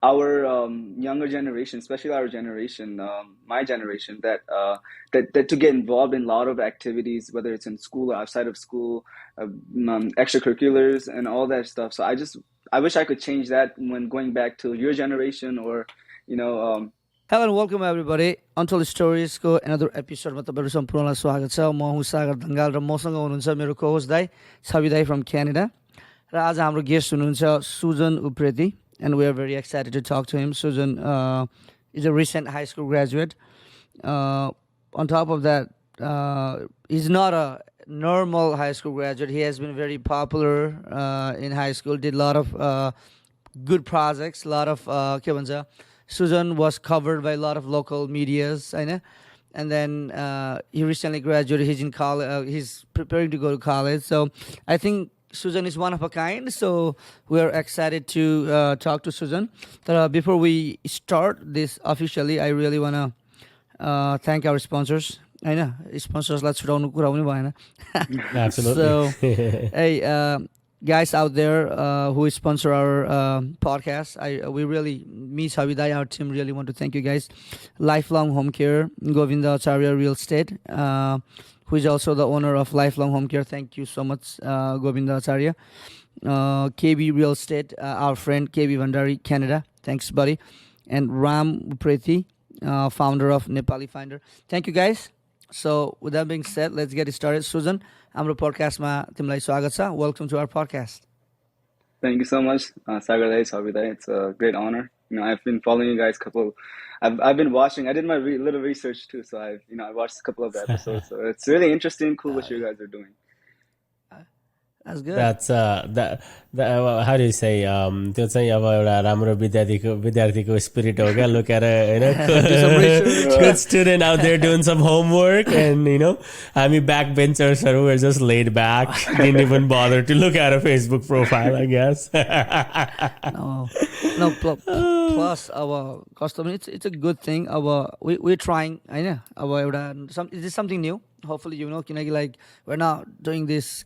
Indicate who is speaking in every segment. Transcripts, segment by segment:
Speaker 1: our younger generation, especially our generation, my generation, that to get involved in a lot of activities, whether it's in school or outside of school, extracurriculars and all that stuff. So I wish I could change that when going back to your generation or, you know,
Speaker 2: Hello and welcome everybody. Untold Stories को another episode मा तपाईहरु सम्पूर्णलाई स्वागत छ. म हुँ सागर ढङ्गाल र मसँग हुनुहुन्छ मेरो co-host Dai Chhavi Dai from Canada. र आज हाम्रो गेस्ट हुनुहुन्छ Sujan Upreti and we are very excited to talk to him. Sujan is a recent high school graduate. On top of that, he's not a normal high school graduate. He has been very popular in high school, did a lot of good projects, a lot of के भन्छ Sujan was covered by a lot of local medias, I know. And then he recently graduated. He's in college. He's preparing to go to college. So I think Sujan is one of a kind. So we are excited to talk to Sujan. But before we start this officially, I really want to thank our sponsors. I know sponsors. Let's
Speaker 3: Absolutely.
Speaker 2: So, hey, guys out there who sponsor our podcast, we really, me, Savidai, our team really want to thank you guys. Lifelong Home Care, Govinda Acharya Real Estate, who is also the owner of Lifelong Home Care. Thank you so much, Govinda Acharya. KB Real Estate, our friend KB Vandari, Canada. Thanks, buddy. And Ram Upreti, founder of Nepali Finder. Thank you, guys. So, with that being said, let's get it started. Sujan, हाम्रो पडकास्टमा तिमीलाई स्वागत छ. Welcome to our podcast.
Speaker 1: thank you so much, Sagar Dai, Sabi Dai. It's a great honor. I've been following you guys I've been watching. I did my little research too, so I watched a couple of the episodes. So it's really interesting, cool what you guys are doing.
Speaker 2: That's good.
Speaker 3: That's how do you say त्यो चाहिँ अब एउटा राम्रो विद्यार्थीको spirit हो क्या. Look at a good student out there doing some homework and हामी backbenchers we're just laid back, didn't even bother to look at a Facebook profile, I guess.
Speaker 2: No, plus our customer, it's a good thing. We're trying. I know it is something new. Hopefully, किनकि like we're not doing this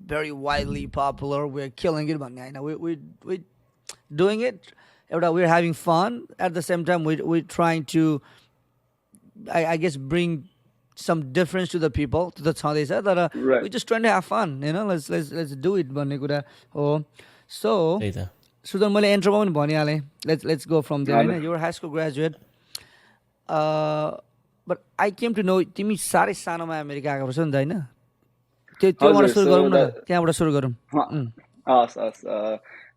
Speaker 2: very widely popular. We're killing it, but we doing it. We're having fun at the same time. We're trying to, I guess, bring some difference to the people. To the that
Speaker 1: Right.
Speaker 2: we're just trying to have fun. Let's do it. Oh, so Sudan, मैले इन्ट्रोमा पनि भनिहालेँ. Let's go from there. होइन, you're a high school graduate. But I came to know तिमी साह्रै सानोमा America आएको रहेछौ नि त, होइन? त्योबाट सुरु गरौँ न त. त्यहाँबाट सुरु गरौँ.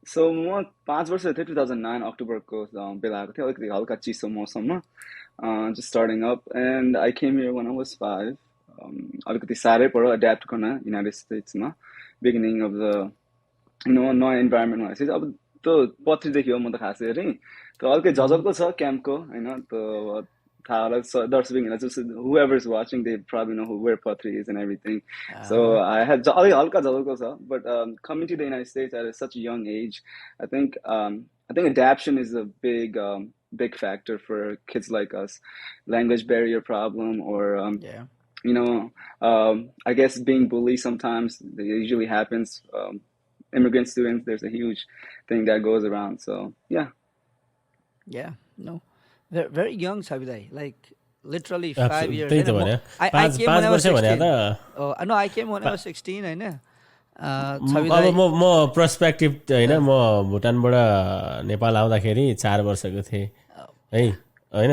Speaker 1: So म 5 वर्ष थिएँ 2009 अक्टोबरको बेला आएको थिएँ, अलिकति हल्का चिसो मौसममा, just starting up, and I came here when I was 5. अलिकति साह्रै पर्यो adapt गर्न United Statesमा, beginning of the नयाँ इन्भाइरोमेन्टमा चाहिँ अब त्यो पत्री देख्यो म त खासै हेरेँ त हल्कै झझल्को छ क्याम्पको, होइन, त थाहा होला दर्शकहरूलाई just whoever is watching, they probably know where Patri is and everything. So I had halka झझल्को छ, but coming to the United States at such a young age, I think adaptation is a big factor for kids like us. Language barrier problem, or I guess being bullied sometimes. It usually happens. Immigrant students, there's a huge thing that goes around. So yeah,
Speaker 2: no, very, very young, Sabidai, like literally 5
Speaker 3: Absolutely.
Speaker 2: years.
Speaker 3: त्यही त भने
Speaker 2: I came when I was 16.
Speaker 3: भने
Speaker 2: No, I came when I was 16, होइन.
Speaker 3: अब म perspective होइन, म भुटानबाट नेपाल आउँदाखेरि 4 वर्षको थिएँ है, होइन,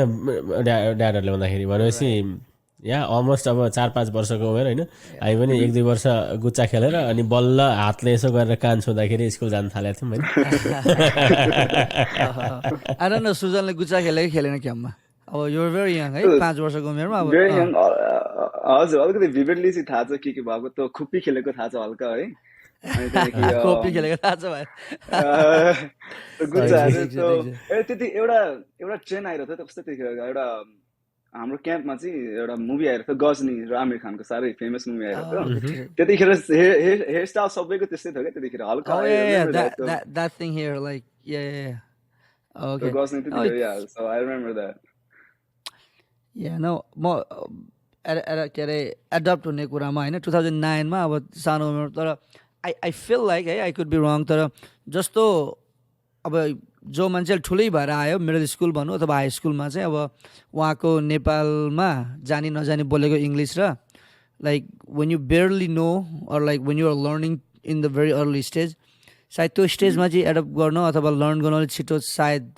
Speaker 3: ड्याडहरूले भन्दाखेरि भनेपछि अलमोस्ट अब 4-5 वर्षको उमेर, होइन. हामी पनि 1-2 वर्ष गुच्चा खेलेर अनि बल्ल हातले यसो गरेर कान छुँदाखेरि स्कुल जान थालेको थियौँ, होइन.
Speaker 2: I don't know, सुजनले गुच्चा खेलेको खेलेन क्याम्पमा. अब you're very young, है, 5 वर्षको उमेरमा. अब
Speaker 1: very young. हजुर, अलिकति vividly चाहिँ थाहा छ के भएको, त खुप्पी खेलेको थाहा छ हल्का, है. अनि त्यहाँदेखि
Speaker 2: कोपी खेलेको थाहा छ भाइ.
Speaker 1: गुच्चाहरू त्यति एउटा ट्रेन आइरहेको थियो कस्तो त्यतिखेर, एउटा हाम्रो क्याम्पमा चाहिँ एउटा मुभी आइरहेको थियो, गजनी र आमिर खानको साह्रै फेमस मुभी आइरहेको थियो. त्यतिखेर हेयर स्टाइल सबैको त्यस्तै थियो क्या त्यतिखेर, हल्का
Speaker 2: that thing here, like okay.
Speaker 1: Ghazni त्यतिखेर, so I remember that.
Speaker 2: No, म के अरे एडप्ट हुने कुरामा, होइन, 2009 मा अब सानो उमेर. तर I feel like I could be wrong, तर जस्तो अब जो मान्छे ठुलै भएर आयो मिडल स्कुल भनौँ अथवा हाई स्कुलमा चाहिँ अब उहाँको नेपालमा जानी नजानी बोलेको इङ्ग्लिस र like when you barely know or like when you are learning in the very early stage सायद त्यो स्टेजमा चाहिँ एडप्ट गर्न अथवा लर्न गर्न अलिक छिटो सायद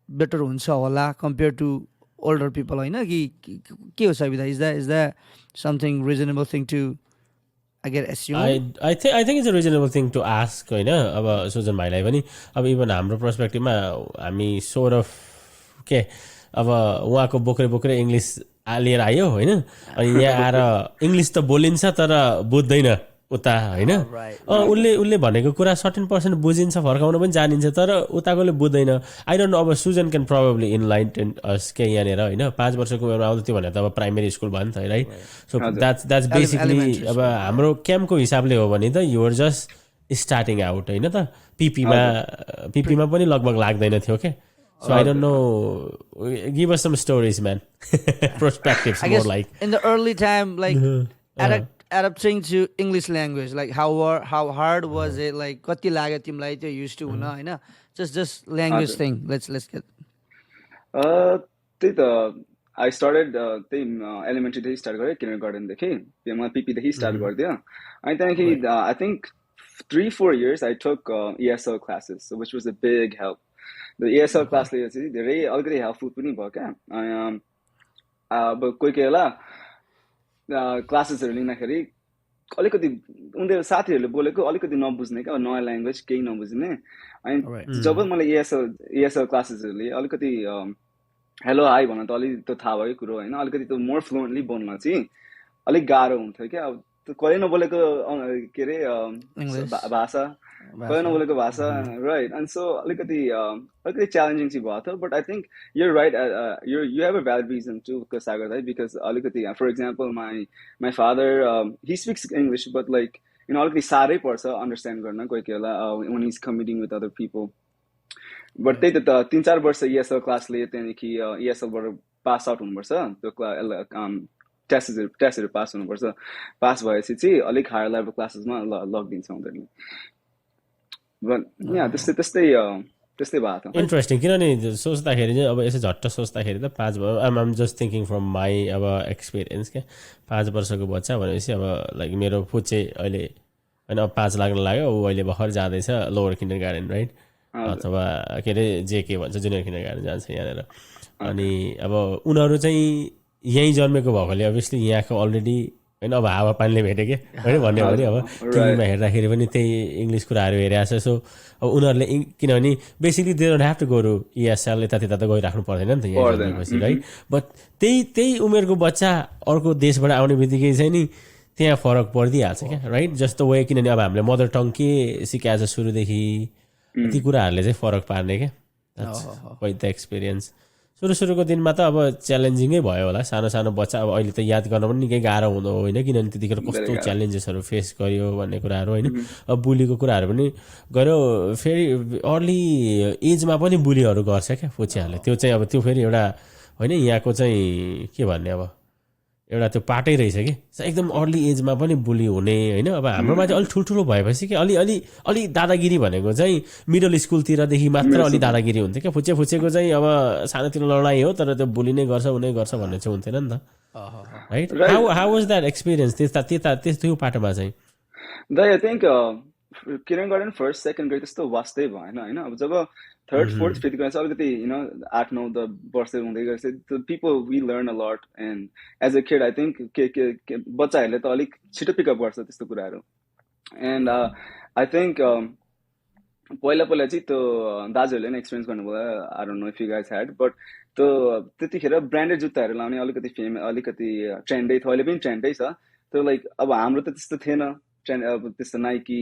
Speaker 2: बेटर हुन्छ होला कम्पेयर टु ओल्डर पिपल होइन कि के हो Savita is that something reasonable thing to I
Speaker 3: think it's a reasonable thing to ask होइन अब सुजन भाइलाई पनि अब इभन हाम्रो पर्सपेक्टिभमा हामी सोर्ट अफ के अब उहाँको बोक्रे इङ्ग्लिस लिएर आयो होइन अनि यहाँ आएर इङ्ग्लिस त बोलिन्छ तर बुझ्दैन उता होइन उसले भनेको कुरा 13% बुझिन्छ फर्काउन पनि जानिन्छ तर उताकोले बुझ्दैन आई डोन्ट नो अब सुजन क्यान प्रोबेबली इनलाइटन अस के यहाँनिर होइन 5 वर्षको उमेरमा आउँदा त्यो भने त अब प्राइमेरी स्कुल भयो नि त राइट सो द्याट्स बेसिकली अब हाम्रो क्याम्पको हिसाबले हो भने त युआर जस्ट स्टार्टिङ आउट होइन त पिपीमा पनि लगभग लाग्दैन थियो के so I don't know give us some stories man perspectives more like
Speaker 2: in the early time like adapting to English language, like how hard was it? Like कति लाग्यो तिमीलाई त्यो used to हुन हैन just language thing. Let's get.
Speaker 1: त्यही त I started elementary देखि start गरे kindergarten देखि म PP देखि start गर्दियो अनि त्यहाँदेखि I think 3-4 years I took ESL classes, so which was a big help. The ESL class ले चाहिँ धेरै अलिकति helpful पनि भयो क्या अब कोही बेला क्लासेसहरू लिँदाखेरि अलिकति उनीहरू साथीहरूले बोलेको अलिकति नबुझ्ने क्या नयाँ ल्याङ्ग्वेज केही नबुझ्ने अनि जब मैले ESL क्लासेसहरू लिएँ अलिकति हेलो हाई भन्न त अलिक त थाहा भएको कुरो होइन अलिकति त्यो मोर फ्लुएन्टली बोल्न चाहिँ अलिक गाह्रो हुन्थ्यो क्या अब कहिले नबोलेको के अरे भाषा कहिले नबोलेको भाषा राइट एन्ड सो अलिकति च्यालेन्जिङ चाहिँ भएको थियो but I think you're right you have a valid reason to Sagar Dai because अलिकति for example my father he speaks English but like अलिकति साह्रै पर्छ अन्डरस्ट्यान्ड गर्न कोही बेला when he's commuting with other people but त्यही त 3-4 वर्ष ESL class लिए त्यहाँदेखि ESLबाट पास आउट हुनुपर्छ त्यो टेस्टहरू पास हुनुपर्छ पास भएपछि चाहिँ अलिक हायर लेभल क्लासेसमा लगिदिन्छ उनीहरूले त्यस्तै भएको छ
Speaker 3: इन्ट्रेस्टिङ किनभने सोच्दाखेरि चाहिँ अब यसो झट्ट सोच्दाखेरि त 5 भयो आम जस्ट थिङ्किङ फ्रम माई अब एक्सपिरियन्स क्या 5 वर्षको बच्चा भनेपछि अब लाइक मेरो फुच्चे अहिले होइन अब 5 लाग्न लाग्यो ऊ अहिले भर्खर जाँदैछ लोवर किन्डर गार्डन राइट अथवा के अरे जेके भन्छ जुनियर किन्डर गार्डन जान्छ यहाँनिर अनि अब उनीहरू चाहिँ यहीँ जन्मेको भएकोले अभियसली यहाँको अलरेडी होइन अब हावापानीले भेट्यो कि होइन भन्यो भने अब टिभीमा हेर्दाखेरि पनि त्यही इङ्ग्लिस कुराहरू हेरिरहेको छ सो अब उनीहरूले किनभने basically they don't have to go to ESL यतात्यता त गइराख्नु पर्दैन नि त यहाँ जन्मेपछि राइट बट त्यही उमेरको बच्चा अर्को देशबाट आउने बित्तिकै चाहिँ नि त्यहाँ फरक परिदिइहाल्छ क्या राइट जस्तो वे किनभने अब हामीले मदर टङ के सिकाएछ सुरुदेखि ती कुराहरूले चाहिँ फरक पार्ने क्या क्वाइट द एक्सपिरियन्स सुरुको दिनमा त अब च्यालेन्जिङै भयो होला सानो बच्चा अब अहिले त याद गर्न पनि निकै गाह्रो हुँदो होइन किनभने त्यतिखेर कस्तो च्यालेन्जेसहरू फेस गर्यो भन्ने कुराहरू होइन अब बुलीको कुराहरू पनि गर्यो फेरि अर्ली एजमा पनि बुलीहरू गर्छ क्या फुच्चेहरूले त्यो चाहिँ अब त्यो फेरि एउटा होइन यहाँको चाहिँ के भन्ने अब एउटा त्यो पाटै रहेछ कि एकदम अर्ली एजमा पनि बुली हुने होइन अब हाम्रोमा चाहिँ अलिक ठुल्ठुलो भएपछि कि अलि दादागिरी भनेको चाहिँ मिडल स्कुलतिरदेखि मात्र अलि दादागिरी हुन्थ्यो क्या फुच्चेको चाहिँ अब सानोतिर लडाइ हो तर त्यो बुली नै गर्छ उनी गर्छ भन्ने चाहिँ हुन्थेन नि त right how was that experience त्यो पाटोमा चाहिँ
Speaker 1: I think kindergarten first second grade त्यस्तो वास्तै भएन होइन अब जब 3rd 4th 5th ग्रेड अलिकति 8-9 वर्ष हुँदै गएपछि the people we learn a lot and as a kid I think के बच्चाहरूले त अलिक छिटो पिकअप गर्छ त्यस्तो कुराहरू एन्ड आई थिङ्क पहिला चाहिँ त्यो दाजुहरूले पनि एक्सपिरियन्स गर्नुभयो आई don't know if you guys had but त्यो त्यतिखेर ब्रान्डेड जुत्ताहरू लाउने अलिकति ट्रेन्डै थियो अहिले पनि ट्रेन्डै छ त्यो लाइक अब हाम्रो त त्यस्तो थिएन अब त्यस्तो नाइकी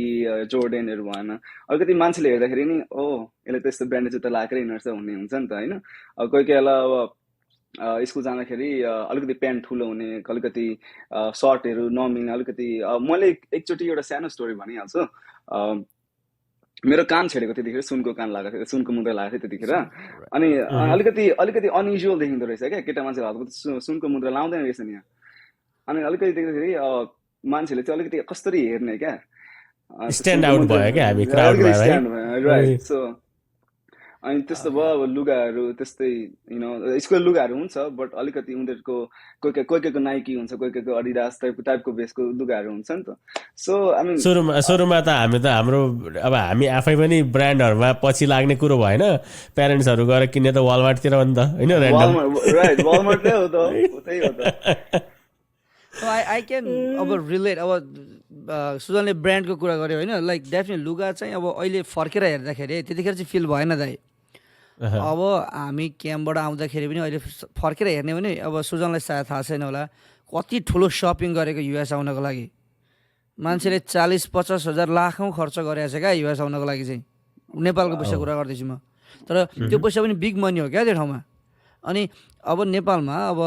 Speaker 1: जोर्डेनहरू भएन अलिकति मान्छेले हेर्दाखेरि नि यसले त्यस्तो ब्रान्डेड जुत्ता लगाएरै हिँड्छ भन्ने हुन्छ नि त होइन अब कोही बेला अब स्कुल जाँदाखेरि अलिकति प्यान्ट ठुलो हुने अलिकति सर्टहरू नमिल्ने अलिकति मैले एकचोटि एउटा सानो स्टोरी भनिहाल्छु मेरो कान छेडेको त्यतिखेर सुनको कान लगाएको थियो सुनको मुद्रा लगाएको थियो त्यतिखेर अनि अलिकति अनयुजुअल देखिँदो रहेछ क्या केटा मान्छेले हातको सुनको मुद्रा लाउँदैन रहेछ नि अनि अलिकति देख्दाखेरि मान्छेले चाहिँ अलिकति कसरी हेर्ने क्या
Speaker 3: स्ट्यान्ड आउट भयो क्या हामी क्राउडमा राइट
Speaker 1: सो अनि त्यस्तो भयो अब लुगाहरू त्यस्तै स्कुल लुगाहरू हुन्छ बट अलिकति उनीहरूको कोही कोहीको नाइकी हुन्छ कोही अडिडास टाइपको भेस्टको लुगाहरू हुन्छ नि त सो आई मिन
Speaker 3: सुरुमा त हाम्रो अब हामी आफै पनि ब्रान्डहरूमा पछि लाग्ने कुरो भएन प्यारेन्ट्सहरू गएर किन्ने त वालमार्टतिर हो नि त होइन
Speaker 1: राइट वालमार्टै हो त त्यही हो त
Speaker 2: आई क्यान अब रिलेट अब सुजनले ब्रान्डको कुरा गर्यो होइन लाइक डेफिनेट लुगा चाहिँ अब अहिले फर्केर हेर्दाखेरि त्यतिखेर चाहिँ फिल भएन दाइ अब हामी क्याम्पबाट आउँदाखेरि पनि अहिले फर्केर हेर्ने भने अब सुजनलाई सायद थाहा छैन होला कति ठुलो सपिङ गरेको युएस आउनको लागि मान्छेले 40-50 हजार लाखौँ खर्च गरेको छ क्या युएस आउनको लागि चाहिँ नेपालको पैसा कुरा गर्दैछु म तर त्यो पैसा पनि बिग मनी हो क्या त्यो ठाउँमा अनि अब नेपालमा अब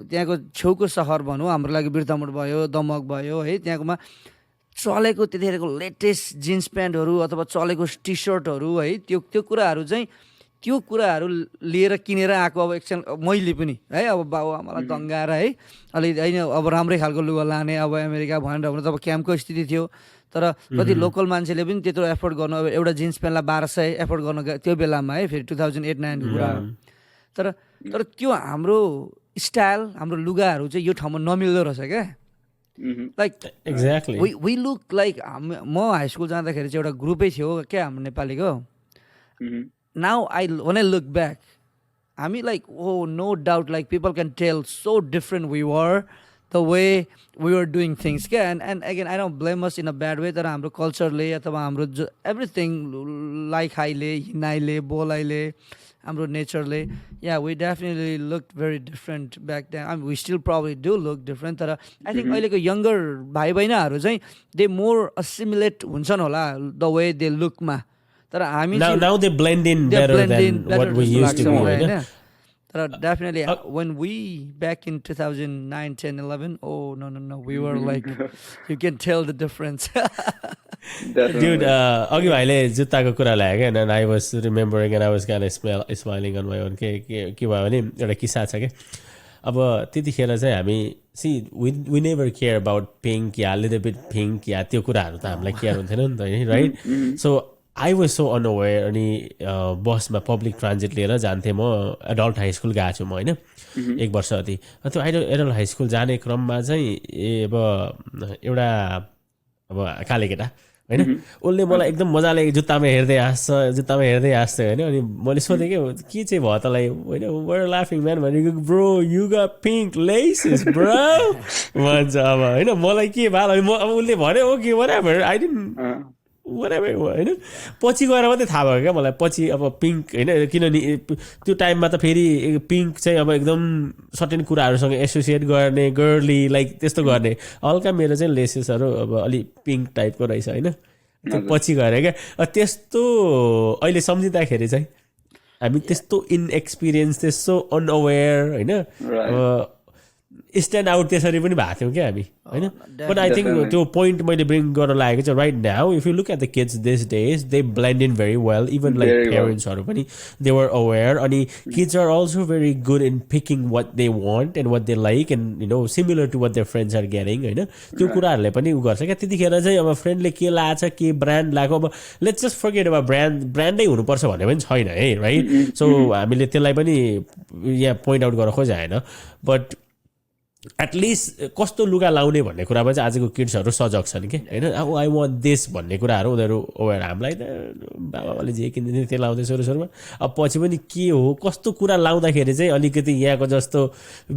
Speaker 2: त्यहाँको छेउको सहर भनौँ हाम्रो लागि बिर्तामोड भयो दमक भयो है त्यहाँकोमा चलेको त्यतिखेरको लेटेस्ट जिन्स प्यान्टहरू अथवा चलेको टी सर्टहरू है त्यो कुराहरू चाहिँ त्यो कुराहरू लिएर किनेर आएको अब एकछिन मैले पनि है अब बाउ आमालाई दङ्गाएर है अलि होइन अब राम्रै खालको लुगा लाने अब अमेरिका भनेर भने त अब क्याम्पको स्थिति थियो तर कति लोकल मान्छेले पनि त्यत्रो एफोर्ड गर्नु अब एउटा जिन्स प्यान्टलाई 1200 एफोर्ड गर्नु त्यो बेलामा है फेरि 2008-09 कुरा तर त्यो हाम्रो स्टाइल हाम्रो लुगाहरू चाहिँ यो ठाउँमा नमिल्दो रहेछ क्या like
Speaker 3: exactly
Speaker 2: we look like म हाई स्कुल जाँदाखेरि चाहिँ एउटा ग्रुपै थियो क्या हाम्रो नेपालीको now when I look back I mean like no doubt like people can tell so different we were the way we were doing things and again I don't blame us in a bad way that हाम्रो कल्चरले अथवा हाम्रो everything लाइखाइले हिनाइले बोलाइले हाम्रो नेचरले yeah we definitely looked very different back then I mean we still probably do look different तर I think अहिलेको younger भाइ बहिनीहरू चाहिँ they more assimilate हुन्छन् होला the way they look मा तर हामी
Speaker 3: now they blend in better than what we used to be होइन
Speaker 2: तर definitely when we back in 2009 10 11 oh no we were like you can tell the difference
Speaker 3: dude अघि भाइले जुत्ताको कुरा ल्यायो क्या and I was remembering and I was kind of smiling on my own के भयो भने एउटा किस्सा छ क्या अब त्यतिखेर चाहिँ हामी we never care about pink या little bit pink या त्यो कुराहरू त हामीलाई केयर हुन्थेन नि त right so I was so unaware अनि बसमा पब्लिक ट्रान्जिट लिएर जान्थेँ म एडल्ट हाई स्कुल गएको छु म होइन 1 वर्ष अति त्यो एडल्ट हाई स्कुल जाने क्रममा चाहिँ अब एउटा अब काले केटा होइन उसले मलाई एकदम मजाले जुत्तामा हेर्दै हाँस्छ होइन अनि मैले सोधेँ के चाहिँ भयो तँलाई होइन वर लाफिङ म्यान भनेको bro you got pink laces bro भन्छ अब होइन मलाई के भयो अब उसले भन्यो okay whatever I didn't whatever होइन पछि गएर मात्रै थाहा भयो क्या मलाई पछि अब पिङ्क होइन किनभने त्यो टाइममा त फेरि पिङ्क चाहिँ अब एकदम सर्टेन कुराहरूसँग एसोसिएट गर्ने गर्ली लाइक त्यस्तो गर्ने हल्का मेरो चाहिँ लेसेसहरू अब अलिक पिङ्क टाइपको रहेछ होइन त्यो पछि गएर क्या त्यस्तो अहिले सम्झिँदाखेरि चाहिँ हामी त्यस्तो इनएक्सपिरियन्स त्यस्तो अनअवेयर होइन स्ट्यान्ड आउट त्यसरी पनि भएको थियौँ क्या हामी होइन बट आई थिङ्क त्यो पोइन्ट मैले ब्रिङ गर्न लागेको चाहिँ right now if you look at the kids this days they blend in very well even like पेरेन्ट्सहरू पनि दे वर अवेर अनि kids are also very good in picking what they want and what they like and similar to what their friends are getting होइन त्यो कुराहरूले पनि उ गर्छ क्या त्यतिखेर चाहिँ अब फ्रेन्डले के लाछ के ब्रान्ड लगाएको अब लेट्स जस्ट फर्गेट अब ब्रान्डै हुनुपर्छ भन्ने पनि छैन है राइट सो हामीले त्यसलाई पनि यहाँ पोइन्ट आउट गर्न खोजेन बट एटलिस्ट कस्तो लुगा लाउने भन्ने कुरामा चाहिँ आजको किड्सहरू सजग छन् कि होइन अब आई वान्ट दिस भन्ने कुराहरू उनीहरू अवेर हामीलाई त बाबाले जे किनिदिने त्यो लाउँदै सुरुमा अब पछि पनि के हो कस्तो कुरा लाउँदाखेरि चाहिँ अलिकति यहाँको जस्तो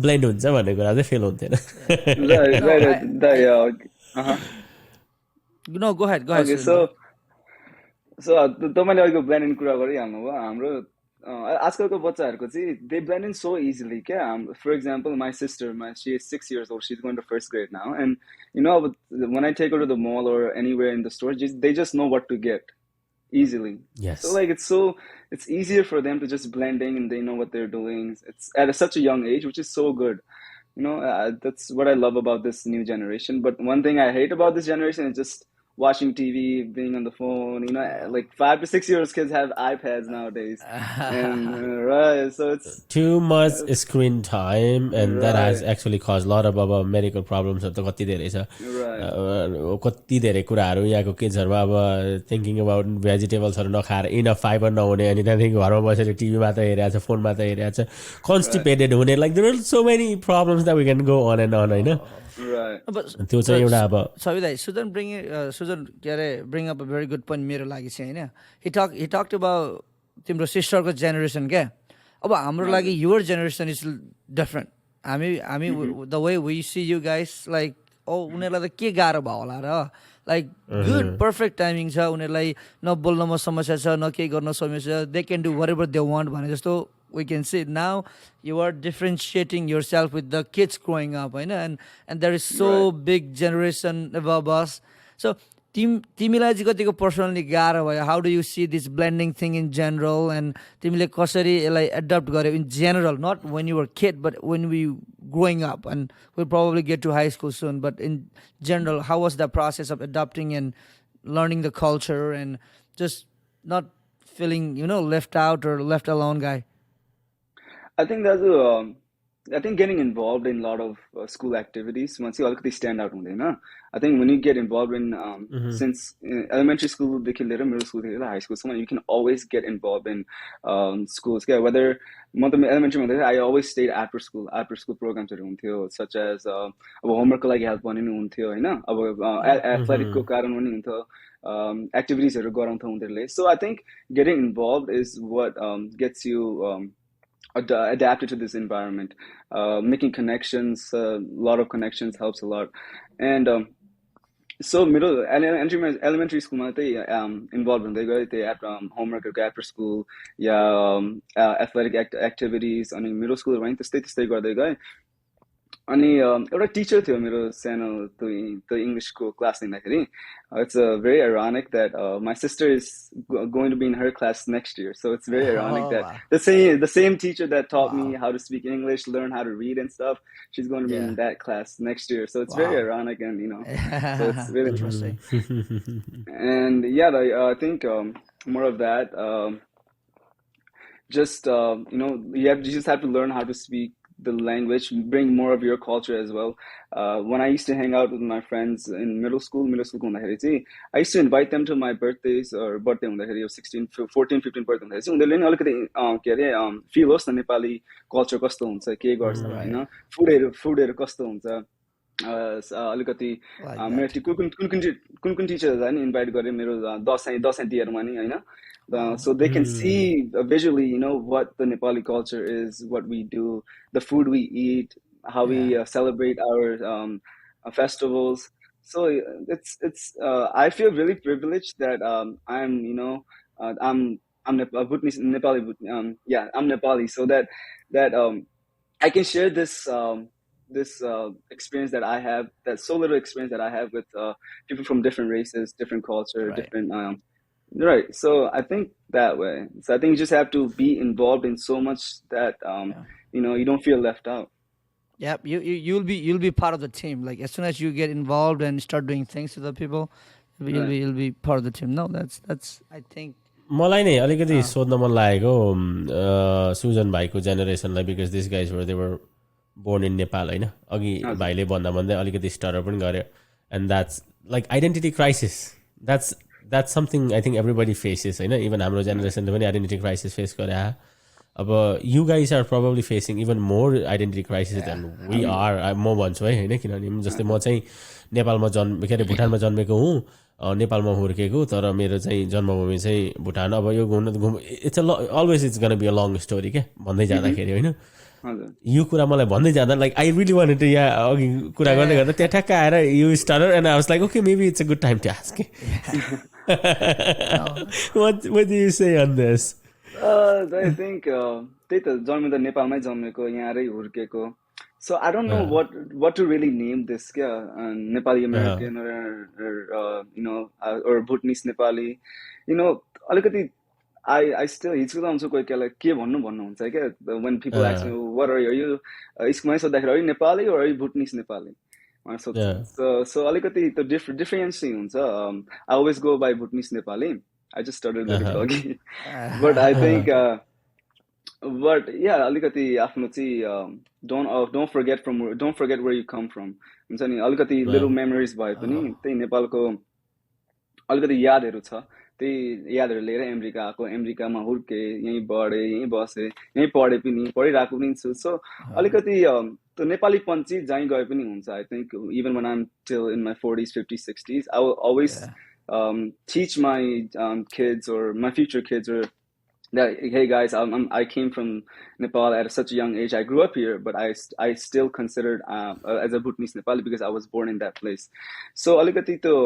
Speaker 3: ब्लेन्ड हुन्छ भन्ने कुरा चाहिँ फिल हुन्थेन
Speaker 1: तपाईँले अहिलेको ब्लेन्डिङ कुरा गरिहाल्नु भयो हाम्रो आजकलको बच्चाहरूको चाहिँ they blend in so easily क्या for example my sister she is 6 years old she's going to first grade now and when I take her to the mall or anywhere in the store they just know what to get easily so like it's easier for them to just blend in and they know what they're doing it's at such a young age which is so good that's what I love about this new generation but one thing I hate about this generation is just watching TV, being on the phone. Like 5 to 6 years kids have iPads nowadays, and right. So it's
Speaker 3: too much screen time, and that has
Speaker 1: right,
Speaker 3: actually caused a lot of medical problems. त कति धेरै छ
Speaker 1: right,
Speaker 3: कति धेरै कुराहरू यहाँको किड्सहरूमा अब thinking about भेजिटेबल्सहरू नखाएर enough fibre नहुने अनि त्यहाँदेखि घरमा बसेर टिभी मात्र हेरिरहेको छ फोन मात्र हेरिरहेको छ कन्स्टिपेटेड हुने like there are so many problems that we can go on and on होइन
Speaker 1: right.
Speaker 3: त्यो चाहिँ एउटा अब
Speaker 2: Sabi दाइ Sujan के अरे bring up a very good point मेरो लागि चाहिँ होइन he talked about तिम्रो सिस्टरको जेनेरेसन क्या अब हाम्रो लागि your generation is different हामी the way we see you guys like उनीहरूलाई त के गाह्रो भयो होला र like good perfect timing छ उनीहरूलाई न बोल्नमा समस्या छ न केही गर्न समस्या they can do whatever they want भने जस्तो we can see now you are differentiating yourself with the kids growing up होइन and there is so big generation above us so तिमीलाई चाहिँ कतिको पर्सनली गाह्रो भयो how do you see this blending thing in general and तिमीले कसरी यसलाई adapt गर्यौ in general not when you were kid but when we growing up and we'll probably get to high school soon but in general how was the process of adopting and learning the culture and just not feeling left out or left alone guy.
Speaker 1: I think I think getting involved in a lot of school activities once you already stand out I think when you get involved in since elementary school middle school high school you can always get involved in schools whether elementary I always stayed after school programs such as homework help athletic activities so I think getting involved is what gets you adapted to this environment making connections a lot of connections helps a lot and so elementary school involved in homework after school athletic activities and middle school अनि एउटा Stitcher थियो मेरो सानो त्यो इंग्लिशको class लिँदाखेरि it's very ironic that my sister is going to be in her class next year so it's very ironic that the same teacher that taught me how to speak English learn how to read and stuff she's going to be in that class next year so it's very ironic and so it's really interesting and I think more of that just you just have to learn how to speak the language bring more of your culture as well when I used to hang out with my friends in middle school I used to invite them to my birthdays or birthday of 14 15 birthday उनीहरुले नि अलिकति feel होस् न Nepali culture कस्तो हुन्छ के गर्छ हैन फुडहरु कस्तो हुन्छ अलिकति मेरो कुन टिचरहरुलाई नि इन्भाइट गरे मेरो दशैं तिहारमा नि हैन so they can see visually what the Nepali culture is what we do the food we eat how we celebrate our festivals so it's I feel really privileged that I'm I'm Nepali I'm Nepali so that I can share this experience that I have that so little experience that I have with people from different races different culture different right so I think that way so I think you just have to be involved in so much that you don't feel left out
Speaker 2: you'll be part of the team like as soon as you get involved and start doing things with the people you'll be part of the team no that's I think
Speaker 3: मलाई नै अलिकति सोध्न मन लागेको सुजन भाइको जेनेरेसनलाई because this guys were they were born in Nepal हैन अघि भाइले भन्दै अलिकति स्टर पनि गर्यो and that's like identity crisis that's something I think everybody faces हैन even हाम्रो जेनेरेसनले पनि आइडेन्टिटी क्राइसिस फेस गरे अब you guys are probably facing even more identity crisis than we are म भन्छु हैन किनभने जस्तै म चाहिँ नेपालमा भुटानमा जन्मेको हुँ नेपालमा हुर्केको तर मेरो चाहिँ जन्मभूमि चाहिँ भुटान अब यो it's always it's gonna be a long story के भन्दै जाँदाखेरि हैन यो कुरा मलाई भन्दै जाँदा like I really wanted to अघि कुरा गर्दै गर्दा त्यहाँ ठ्याक्क आएर you starter and I was like okay maybe it's a good time to ask what do you say on this
Speaker 1: I think त्यही त जन्मिँदा नेपालमै जन्मेको यहाँरै हुर्केको so I don't know what to really name this Nepali American or Bhutanese Nepali अलिकति I still हिचकिचाउँछु कोही केलाई के भन्नुहुन्छ क्या when people ask me what are you यसकोमै सोध्दाखेरि are you Nepali or are you Bhutanese Nepali भनेर सोध्छु सो अलिकति त्यो difference चाहिँ हुन्छ I always go by Bhutanese Nepali I just started very अघि but I think but yeah अलिकति आफ्नो चाहिँ don't forget where you come from हुन्छ नि अलिकति लिटल मेमोरिज भए पनि त्यही नेपालको अलिकति यादहरू छ त्यही यादहरू लिएर अमेरिका आएको अमेरिकामा हुर्केँ यहीँ बढेँ यहीँ बसेँ यहीँ पढेँ पनि पढिरहेको पनि छु सो अलिकति त्यो नेपालीपन चाहिँ जहीँ गए पनि हुन्छ I think even when I'm till in my 40s 50s 60s I will always teach my kids or my future kids or that hey guys I came from Nepal at such a young age I grew up here but I still considered as a Bhutanese Nepali because I was born in that place so alikati to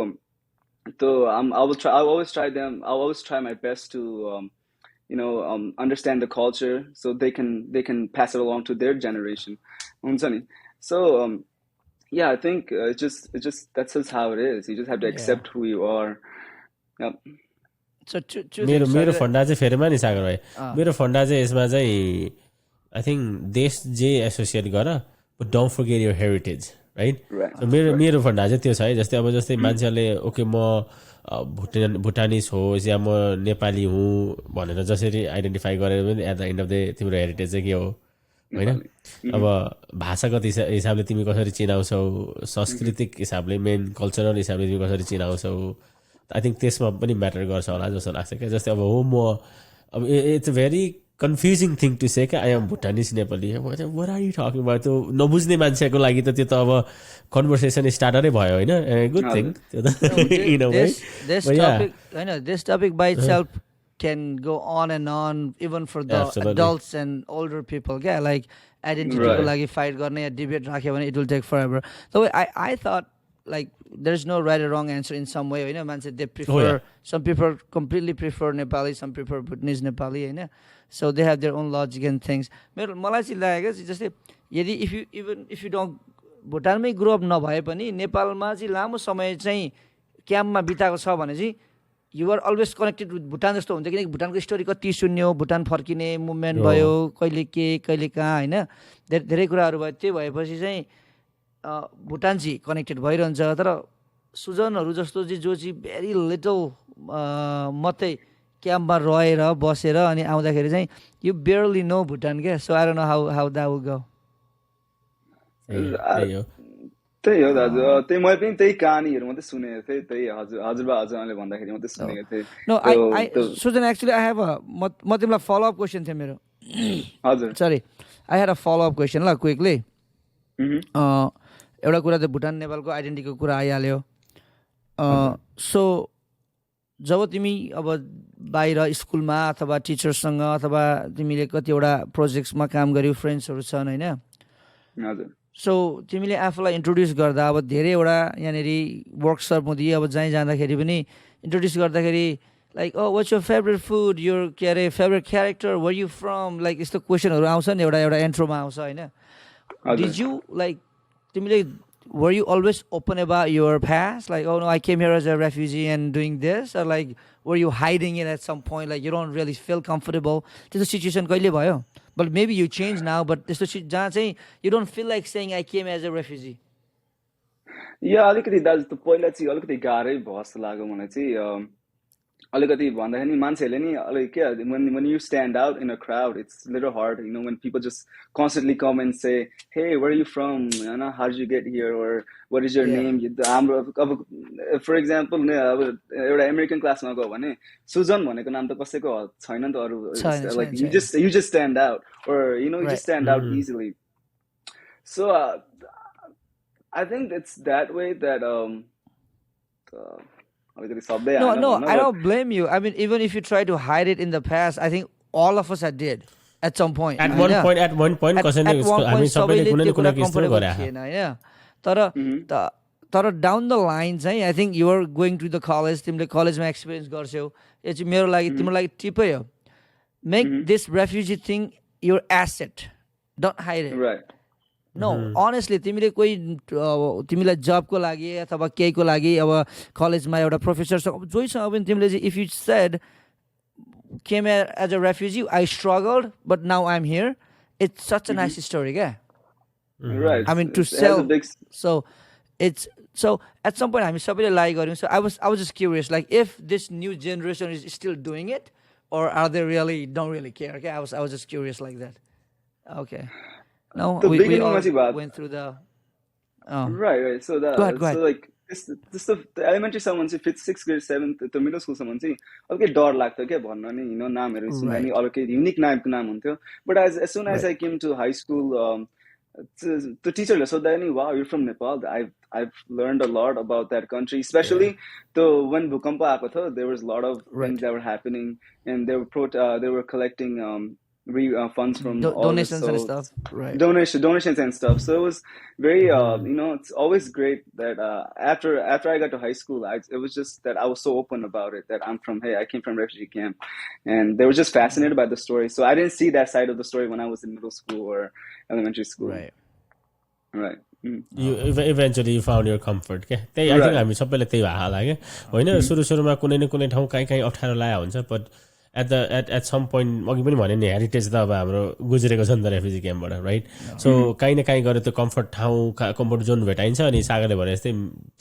Speaker 1: I'll always try my best to understand the culture so they can pass it along to their generation huncha ni so yeah I think it's just that's just how it is you just have to accept who you are yep
Speaker 3: मेरो फन्डा चाहिँ फेरिमा नि सागर भाइ मेरो फन्डा चाहिँ यसमा चाहिँ I think देश जे associate गर but don't forget your heritage right मेरो फन्डा चाहिँ त्यो छ है जस्तै मान्छेहरूले ओके म भुटानिस होस् या म नेपाली हुँ भनेर जसरी आइडेन्टिफाई गरेर पनि at the end of the तिम्रो हेरिटेज चाहिँ के हो होइन अब भाषागत हिसाबले तिमी कसरी चिनाउँछौ सांस्कृतिक हिसाबले मेन कल्चरल हिसाबले तिमी कसरी चिनाउँछौ आई थिङ्क त्यसमा पनि म्याटर गर्छ होला जस्तो लाग्छ क्या जस्तै अब हो म अब it's a very confusing thing to say क्या I am Bhutanese Nepali what are you talking about त्यो नबुझ्ने मान्छेको लागि त त्यो त अब कन्भर्सेसन स्टार्टरै भयो होइन गुड थिङ त्यो
Speaker 2: त this topic by itself can go on and on even for the adults and older people yeah like identity को लागि fight गर्ने या debate राख्यो भने it will take forever so I thought like there's no right or wrong answer in some way होइन मान्छे they prefer some people completely prefer Nepali some prefer Bhutanese Nepali होइन so they have their own logic and things मलाई चाहिँ लागेको जस्तै यदि if you don't भुटानमै grow up नभए पनि नेपालमा चाहिँ लामो समय चाहिँ क्याम्पमा बिताएको छ भने चाहिँ you are always connected with Bhutan जस्तो हुन्छ किनकि भुटानको स्टोरी कति सुन्यो भुटान फर्किने मुभमेन्ट भयो कहिले कहिले कहाँ होइन धेरै कुराहरू भयो त्यही भएपछि चाहिँ भुटान चाहिँ कनेक्टेड भइरहन्छ तर सुजनहरू जस्तो चाहिँ जो चाहिँ भेरी लिटल मात्रै क्याम्पमा रहेर बसेर अनि आउँदाखेरि चाहिँ यु बेयरली नो भुटान क्या so I don't know how that will go
Speaker 1: त्यही हो दाजु त्यही मैले पनि त्यही कहानीहरू मात्रै सुनेको थिएँ त्यही हजुरले भन्दाखेरि मात्रै सुनेको थिएँ
Speaker 2: no I Sujan actually I have म तिमीलाई फलोअप क्वेसन थियो मेरो
Speaker 1: हजुर
Speaker 2: sorry I had a follow up question ल क्विकली एउटा कुरा त भुटान नेपालको आइडेन्टिटीको कुरा आइहाल्यो सो जब तिमी अब बाहिर स्कुलमा अथवा टिचर्ससँग अथवा तिमीले कतिवटा प्रोजेक्ट्समा काम गर्यौ फ्रेन्ड्सहरू छन् होइन
Speaker 1: हजुर
Speaker 2: सो तिमीले आफूलाई इन्ट्रोड्युस गर्दा अब धेरैवटा यहाँनिर वर्कसप हुँदै अब जहीँ जाँदाखेरि पनि इन्ट्रोड्युस गर्दाखेरि like watts your favourite food your के अरे favourite character were you from like यस्तो क्वेसनहरू आउँछ नि एउटा एन्ट्रोमा आउँछ होइन डिड यु लाइक तिमीले were you always open about your past like oh no I came here as a refugee and doing this or like were you hiding it at some point like you don't really feel comfortable त्यस्तो situation कहिले भयो but maybe you change now but त्यस्तो जहाँ चाहिँ you don't feel like saying I came as a refugee
Speaker 1: या अलिकति दाजु त पहिला चाहिँ अलिकति गाह्रै भयो जस्तो लाग्यो मलाई चाहिँ अलिकति भन्दाखेरि मान्छेहरूले नि अलिक क्या when you stand out in a crowd it's a little hard you know when people just constantly come and say hey where are you from you know how did you get here or what is your name हाम्रो अब for example अब एउटा American क्लासमा गयो भने सुजन भनेको नाम त कसैको छैन नि त अरु like you just stand out or you know you just stand out easily so I think it's that way that
Speaker 2: No, I don't blame you. I mean, even if you try to hide it in the past, I think all of us did at some point.
Speaker 3: At one point, I mean, सबैले कुनै न कुनै किसिमले गरे
Speaker 2: हैन तर down the line चाहिँ I think you are going to the college तिमीले कलेजमा एक्सपिरियन्स गर्छौ यो चाहिँ मेरो लागि तिम्रो लागि टिपै हो make this refugee thing your asset don't hide it
Speaker 1: right
Speaker 2: No, honestly, तिमीलाई जबको लागि अथवा केहीको लागि अब कलेजमा एउटा प्रोफेसरसँग जोइसँग पनि तिमीले चाहिँ if you said came as a refugee I struggled but now I'm here it's such a nice story क्या
Speaker 1: right
Speaker 2: I mean to sell so it's so at some point हामी सबैले लाइक गर्यौँ. So I was just curious, like if this new generation is still doing it, or are they really don't really care? Okay, I was just curious like that. Okay, no,
Speaker 1: The
Speaker 2: we
Speaker 1: beginning
Speaker 2: all
Speaker 1: was about
Speaker 2: went through the.
Speaker 1: right. So
Speaker 2: Go ahead.
Speaker 1: so like this the elementary सम्म चाहिँ 5th 6th grade 7th त्यो middle school सम्म चाहिँ अलिकति डर लाग्थ्यो क्या भन्न नि, नामहरू सुन्दा नि
Speaker 2: Right.
Speaker 1: अलिकति युनिक नाम हुन्थ्यो. But as soon as
Speaker 2: Right.
Speaker 1: I came to high school, the teacherले सोद्धा नि, wow, you're from Nepal. I've learned a lot about that country, especially when भूकम्प आएको थियो. There was a lot of things that were happening, and they were collecting funds from all
Speaker 2: donations
Speaker 1: this,
Speaker 2: and
Speaker 1: so
Speaker 2: stuff. Right.
Speaker 1: donations and stuff. So it was very it's always great that after I got to high school, it was just that I was so open about it, that I came from refugee camp, and they were just fascinated by the story. So I didn't see that side of the story when I was in middle school or elementary school. Right.
Speaker 3: You eventually you found your comfort के त्यही I think हामी सबैले त्यही भएको होला के होइन. सुरुमा कुनै न कुनै ठाउँ कहीँ अप्ठ्यारो लागेको हुन्छ, but at some point अघि पनि भने नि हेरिटेज त अब हाम्रो गुज्रेको छ नि त रेफ्युजी क्याम्पबाट, राइट. सो काहीँ न काहीँ गएर त्यो कम्फर्ट ठाउँ कम्फर्ट जोन भेटाइन्छ. अनि सागरले भने जस्तै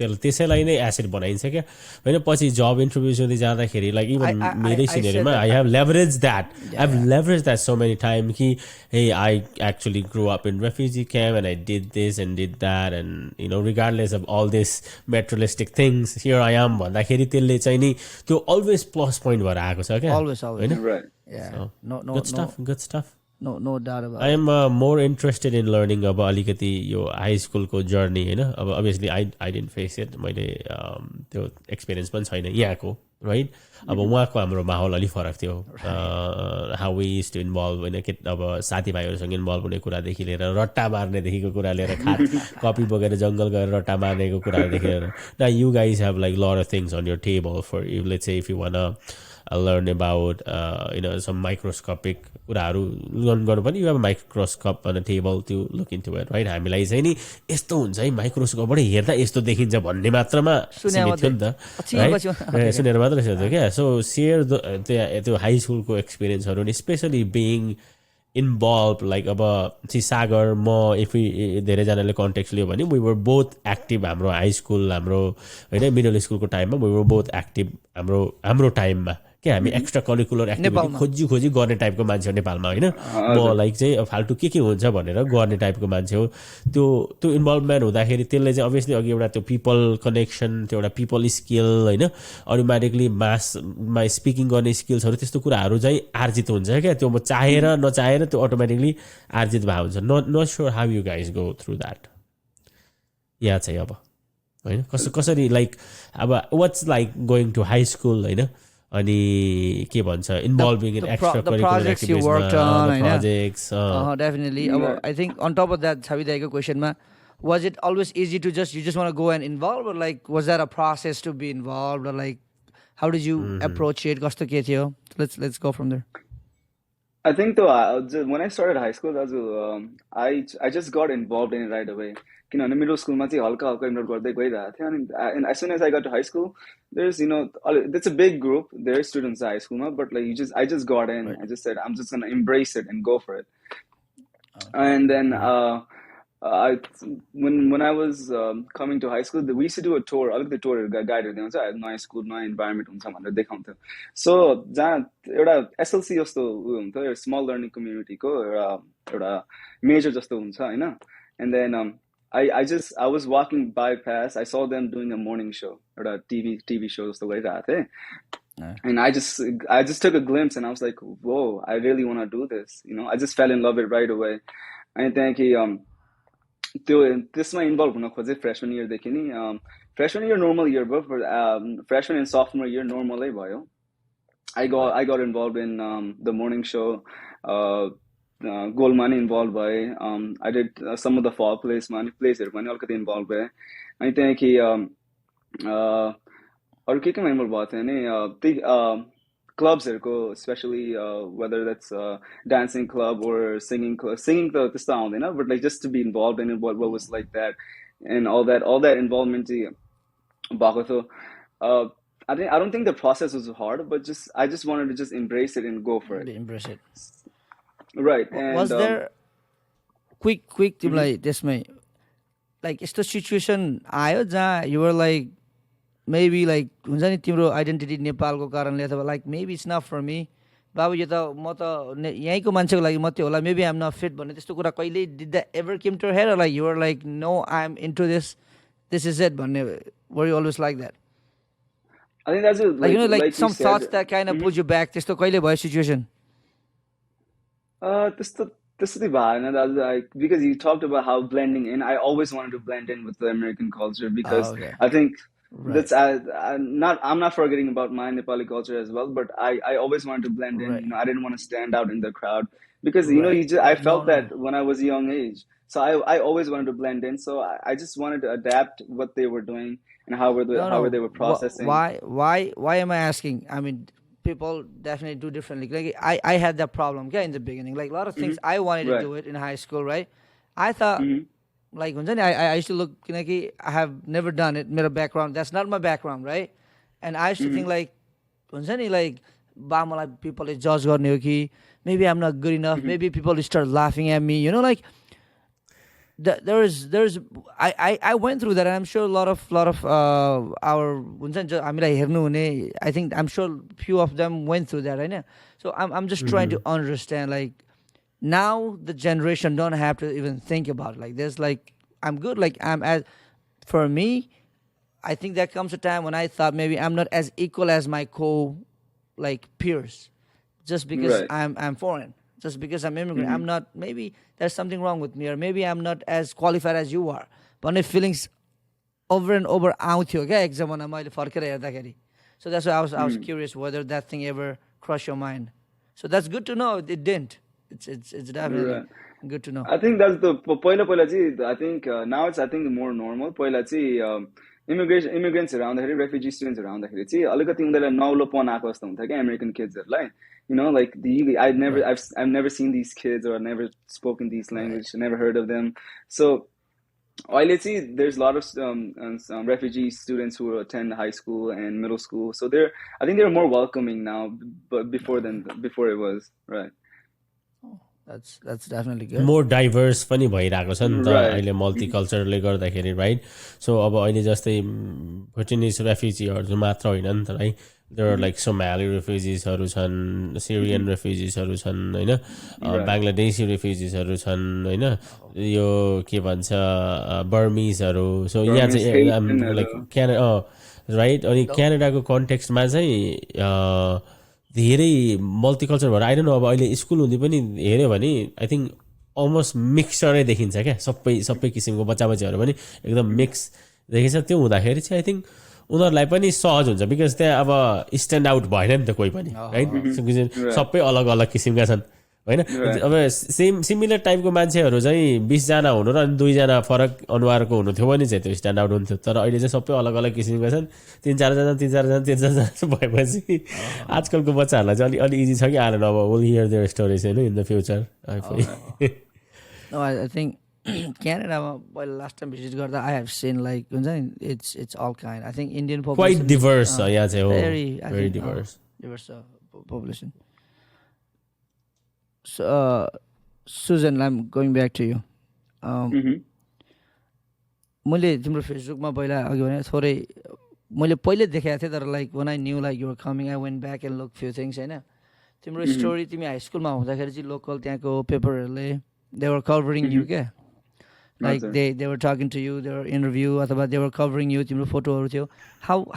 Speaker 3: त्यसैलाई नै एसेट बनाइन्छ क्या होइन. पछि जब इन्टरभ्युज हुँदै जाँदाखेरि लाइक इभन मेरै सिनेरीमा I have leverage that so many time कि hey, I actually grew up in refugee camp and I did this and did that, and regardless of all this materialistic things, here I am भन्दाखेरि त्यसले चाहिँ नि त्यो always plus point भएर आएको छ क्या.
Speaker 2: Always.
Speaker 1: Right.
Speaker 2: Yeah.
Speaker 3: So,
Speaker 2: no.
Speaker 3: Good stuff.
Speaker 2: No doubt about it.
Speaker 3: I am more interested in learning अब अलिकति यो हाई स्कुलको जर्नी होइन. अब obviously I didn't face it. मैले त्यो एक्सपिरियन्स पनि छैन यहाँको, राइट. अब उहाँको हाम्रो माहौल अलिक फरक थियो. How we used to involve होइन के अब साथीभाइहरूसँग इन्भल्भ हुने कुरादेखि लिएर रट्टा मार्नेदेखिको कुरा लिएर कपी बोकेर जङ्गल गएर रट्टा मार्नेको कुरादेखि लिएर. Now you guys have like a lot of things on your table for you. Let's say if you wanna learn about some microscopic कुराहरू लर्न गर्नु पनि, you have a microscope on a table to look into it, right. हामीलाई चाहिँ नि यस्तो हुन्छ है माइक्रोस्कोपबाट हेर्दा यस्तो देखिन्छ भन्ने मात्रामा सीमित थियो नि त, राइट. सुनेर मात्रै थियो क्या. सो सेयर त्यो हाई स्कुलको एक्सपिरियन्सहरू नि, स्पेसली बिङ इन्भल्भ लाइक अब सागर म इफ धेरैजनाले कन्टेक्स्ट लियो भने वी वर बोथ एक्टिभ. हाम्रो हाई स्कुल हाम्रो होइन मिडल स्कुलको टाइममा वी वर बोथ एक्टिभ हाम्रो टाइममा क्या. हामी एक्स्ट्रा करिकुलर एक्टिभिटी खोजी गर्ने टाइपको मान्छे हो नेपालमा होइन. म लाइक चाहिँ फाल्टु के हुन्छ भनेर गर्ने टाइपको मान्छे हो. त्यो इन्भल्भमेन्ट हुँदाखेरि त्यसले चाहिँ अभियसली अघि एउटा त्यो पिपल कनेक्सन, त्यो एउटा पिपल स्किल होइन, अटोमेटिकली मासमा स्पिकिङ गर्ने स्किल्सहरू त्यस्तो कुराहरू चाहिँ आर्जित हुन्छ क्या. त्यो म चाहेर नचाहेर त्यो अटोमेटिकली आर्जित भएको हुन्छ. Not sure how you guys go through that. यहाँ चाहिँ अब होइन कसरी लाइक अब what's like going to high school होइन, अनि के भन्छ इन्भल्भिङ इन एक्स्ट्रा करिकुलर एक्टिभिटिजमा projects.
Speaker 2: Definitely. I think on top of that, Chavi Daiko question ma, was it always easy to you just want to go and involve, or like was there a process to be involved, or like how did you approach it? Kasto ke थियो? Let's go from there.
Speaker 1: I think though when I started high school, I just got involved in it right away. किनभने middle स्कुलमा चाहिँ हल्का involve गर्दै गइरहेको थियो. अनि as soon as I got to high school, there's it's a big group. There are students at high school, but like I just got in. I just said I'm just gonna embrace it and go for it. And then when I was coming to high school, we used to do a tour. अलिकति टुरहरू गाइडहरू दिन्छ नयाँ school नयाँ environment हुन्छ भनेर देखाउँथ्यो. सो जहाँ एउटा SLC जस्तो हुन्थ्यो, एउटा स्मल लर्निङ कम्युनिटीको एउटा मेजर जस्तो हुन्छ होइन. And then I was walking by past. I saw them doing a morning show or a TV show जस्तो गरिरहेको थिएँ. And I just took a glimpse and I was like, whoa, I really want to do this. I just fell in love with it right away. I think त्यो त्यसमा involve हुन खोजेँ फ्रेसमन इयरदेखि नि. फ्रेसमन year normal year भयो, फ्रेसमन end सफ्टमर year नर्मलै भयो. I got involved in the morning show. गोलमा नै involve भएँ. I did some of the fall playsमा अनि प्लेसहरू पनि अलिकति इन्भल्भ भएँ. अनि त्यहाँदेखि अरू केमा इन्भल्भ भएको थियो भने त्यही क्लब्सहरूको, specially whether that's dancing club or singing त त्यस्तो आउँदैन, but like just to be involved in it, what was like that and all that involvement चाहिँ भएको थियो. I don't think the process was hard, but I just wanted to just embrace it and go for it.
Speaker 2: Embrace it.
Speaker 1: Right. And
Speaker 2: was there quick तिमीलाई त्यसमै like यस्तो situation आयो जहाँ you're like maybe like हुन्छ नि तिम्रो identity नेपालको कारणले अथवा लाइक मेबी इट्स नट फर मी बाबु यो त म त यहीँको मान्छेको लागि मात्रै होला मेबी आइएम नट फिट भन्ने त्यस्तो कुरा कहिले did that ever came to here like your like no I am into this is it भन्ने were you always like that
Speaker 1: I think that's
Speaker 2: like you know like
Speaker 1: like you
Speaker 2: some
Speaker 1: said.
Speaker 2: thoughts that kind of push you back त्यस्तो कहिले भयो situation
Speaker 1: त्यस्तो त्यस्तो चाहिँ भएन दाजु like because you talked about how blending in. I always wanted to blend in with the American culture because
Speaker 2: okay.
Speaker 1: I think
Speaker 2: Right.
Speaker 1: that's I'm not forgetting about my Nepali culture as well, but I always wanted to blend in.
Speaker 2: Right.
Speaker 1: You know, I didn't want to stand out in the crowd because you know
Speaker 2: Right.
Speaker 1: you just I
Speaker 2: No,
Speaker 1: felt
Speaker 2: no.
Speaker 1: that when I was a young age. So I always wanted to blend in. So I just wanted to adapt what they were doing and how were
Speaker 2: No,
Speaker 1: how
Speaker 2: no.
Speaker 1: were they were processing.
Speaker 2: Why am I asking? I mean, people definitely do differently. Like I had that problem, okay, in the beginning. Like a lot of things I wanted to
Speaker 1: Right.
Speaker 2: do it in high school, right? I thought like हुन्छ नि I used to look किनकि I have never done it. मेरो background, that's not my background, right? And I used to think like हुन्छ नि like बा मलाई people ले judge गर्ने हो कि maybe I'm not good enough. Maybe people will start laughing at me. You know, like there's I went through that, and I'm sure a lot of our हुन्छ नि हामीलाई हेर्नु हुने I think I'm sure few of them went through that, right? So I'm just trying to understand like now the generation don't have to even think about it. Like there's like I'm good, like I'm as for me, I think there comes a time when I thought maybe I'm not as equal as my like peers just because
Speaker 1: Right.
Speaker 2: I'm foreign, just because I'm immigrant. I'm not, maybe there's something wrong with me, or maybe I'm not as qualified as you are. But my feelings over and over आउँथ्यो क्या एक जमाना मैले फर्केर हेर्दाखेरि. So that's why I was curious whether that thing ever crossed your mind. So that's good to know it didn't. It's definitely
Speaker 1: Right.
Speaker 2: good to know.
Speaker 1: I think that's the पहिला चाहिँ I think now it's I think more normal. पहिला चाहिँ immigrants आउँदाखेरि refugee students आउँदाखेरि चाहिँ अलिकति उनीहरूलाई नौलोपन आएको जस्तो हुन्छ क्या American kidsहरूलाई. You know, like I've never seen these kids or I've never spoken these language, never heard of them. So अहिले चाहिँ there's a lot of refugee students who attend high school and middle school. So I think they're more welcoming now, but before it was, right.
Speaker 2: That's definitely good.
Speaker 3: More diverse पनि भइरहेको छ नि त
Speaker 1: Right.
Speaker 3: अहिले मल्टिकल्चरले गर्दाखेरि right so अब अहिले जस्तै भुटानिज रेफ्युजीहरू मात्र होइन नि त है देयर आर लाइक सोमाली रेफ्युजिजहरू छन् सिरियन रेफ्युजिजहरू छन् होइन बाङ्लादेशी रेफ्युजिजहरू छन् होइन यो के भन्छ बर्मिजहरू सो यहाँ चाहिँ लाइक राइट अनि क्यानाडाको कन्टेक्स्टमा चाहिँ धेरै मल्टिकल्चर भएर आइडोन्ट नो अब अहिले स्कुल हुँदै पनि हेऱ्यो भने आई थिङ्क अलमोस्ट मिक्सरै देखिन्छ क्या सबै किसिमको बच्चाहरू पनि एकदम मिक्स देखिन्छ त्यो हुँदाखेरि चाहिँ आई थिङ्क उनीहरूलाई पनि सहज हुन्छ बिकज त्यहाँ अब स्ट्यान्ड आउट भएन नि त कोही पनि राइट सबै अलग अलग किसिमका छन् होइन अब सिमिलर टाइपको मान्छेहरू चाहिँ 20 जना हुनु र अनि 2 जना फरक अनुहारको हुनु थियो भने चाहिँ त्यो स्ट्यान्ड आउट हुन्थ्यो तर अहिले चाहिँ सबै अलग अलग किसिमका छन् 3-4 जना भएपछि आजकलको बच्चाहरूलाई चाहिँ अलि इजी छ कि आएर अब विल हियर देयर स्टोरिज होइन in the future
Speaker 2: No, I think Canada, well, last time visit गर्दा I have seen like it's all kind. I think Indian population
Speaker 3: quite diverse yeah चाहिँ हो
Speaker 2: very
Speaker 3: diverse
Speaker 2: population. So Sujan, I'm going back to you. मैले तिम्रो फेसबुकमा पहिला अघि भने थोरै मैले पहिले देखाएको थिएँ तर like when I knew like you were coming I went back and looked few things हैन तिम्रो स्टोरी तिमी हाई स्कुलमा हुँदाखेरि चाहिँ लोकल त्यहाँको पेपरहरूले they were covering you क्या like they were talking to you, they were interview अथवा they were covering you तिम्रो फोटोहरू थियो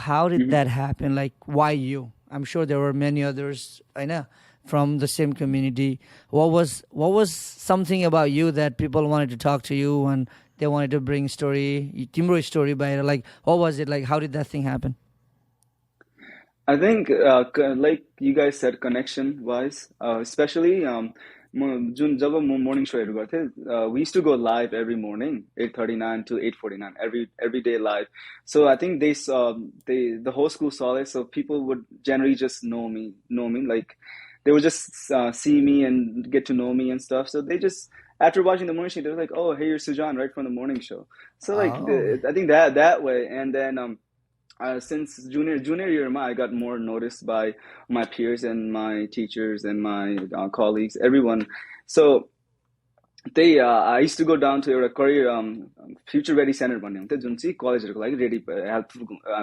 Speaker 2: how did that happen, like why you? I'm sure there were many others Hahn from the same community. What was something about you that people wanted to talk to you and they wanted to bring timro story by like what was it like, how did that thing happen?
Speaker 1: I think like you guys said connection wise especially जब म morning show हेर्नु गर्थेँ we used to go live every morning 8:39 to 8:49 every day live. So I think the whole school saw it, so people would generally just know me like they would just see me and get to know me and stuff. So they just, after watching the morning show, they were like, "Oh, hey, you're Sujan, right from the morning show." So like, I think that way. And then since junior year, I got more noticed by my peers and my teachers and my colleagues, everyone. So I used to go down to एउटा career future ready center भन्ने हुन्थ्यो जुन चाहिँ कलेजहरुको लागि ready help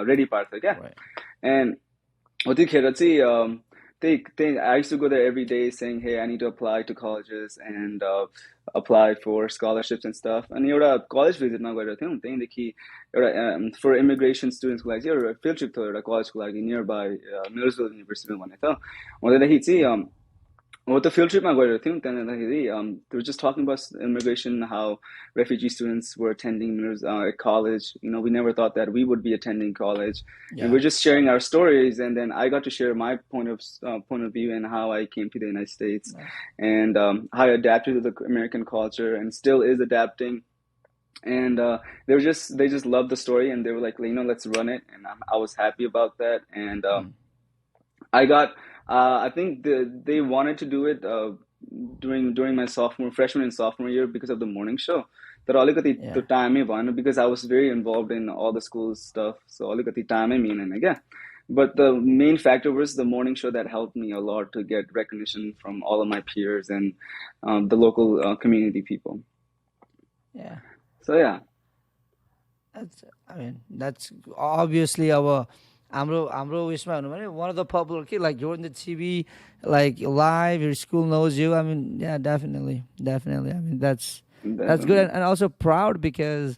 Speaker 1: ready पार्थ्यो क्या and हो त्यतिखेर चाहिँ I used to go there every day saying, hey, I need to apply to colleges and apply for scholarships and stuff. And एउटा college visit मा गएर थियौं त्यहीदेखि एउटा for immigration students को लागि चाहिँ एउटा field trip थियो एउटा college को लागि nearby Millersville University भन्ने थियो हुँदैदेखि चाहिँ the field trip मा गएर थियौं त्यहाँदेखि they were just talking about immigration, how refugee students were attending college. We never thought that we would be attending college. And we're just sharing our stories, and then I got to share my point of view and how I came to the United States and how I adapted to the American culture and still is adapting. And they just loved the story, and they were like, let's run it. And I was happy about that. And I think they wanted to do it during my freshman and sophomore year because of the morning show. But alikati the time because I was very involved in all the school stuff. So alikati time again. But the main factor was the morning show that helped me a lot to get recognition from all of my peers and the local community people.
Speaker 2: Yeah.
Speaker 1: So yeah.
Speaker 2: That's obviously our Amro Isma, one of the popular kids, like you're in the TV, like live, your school knows you. I mean, yeah, definitely. I mean, that's good, and also proud because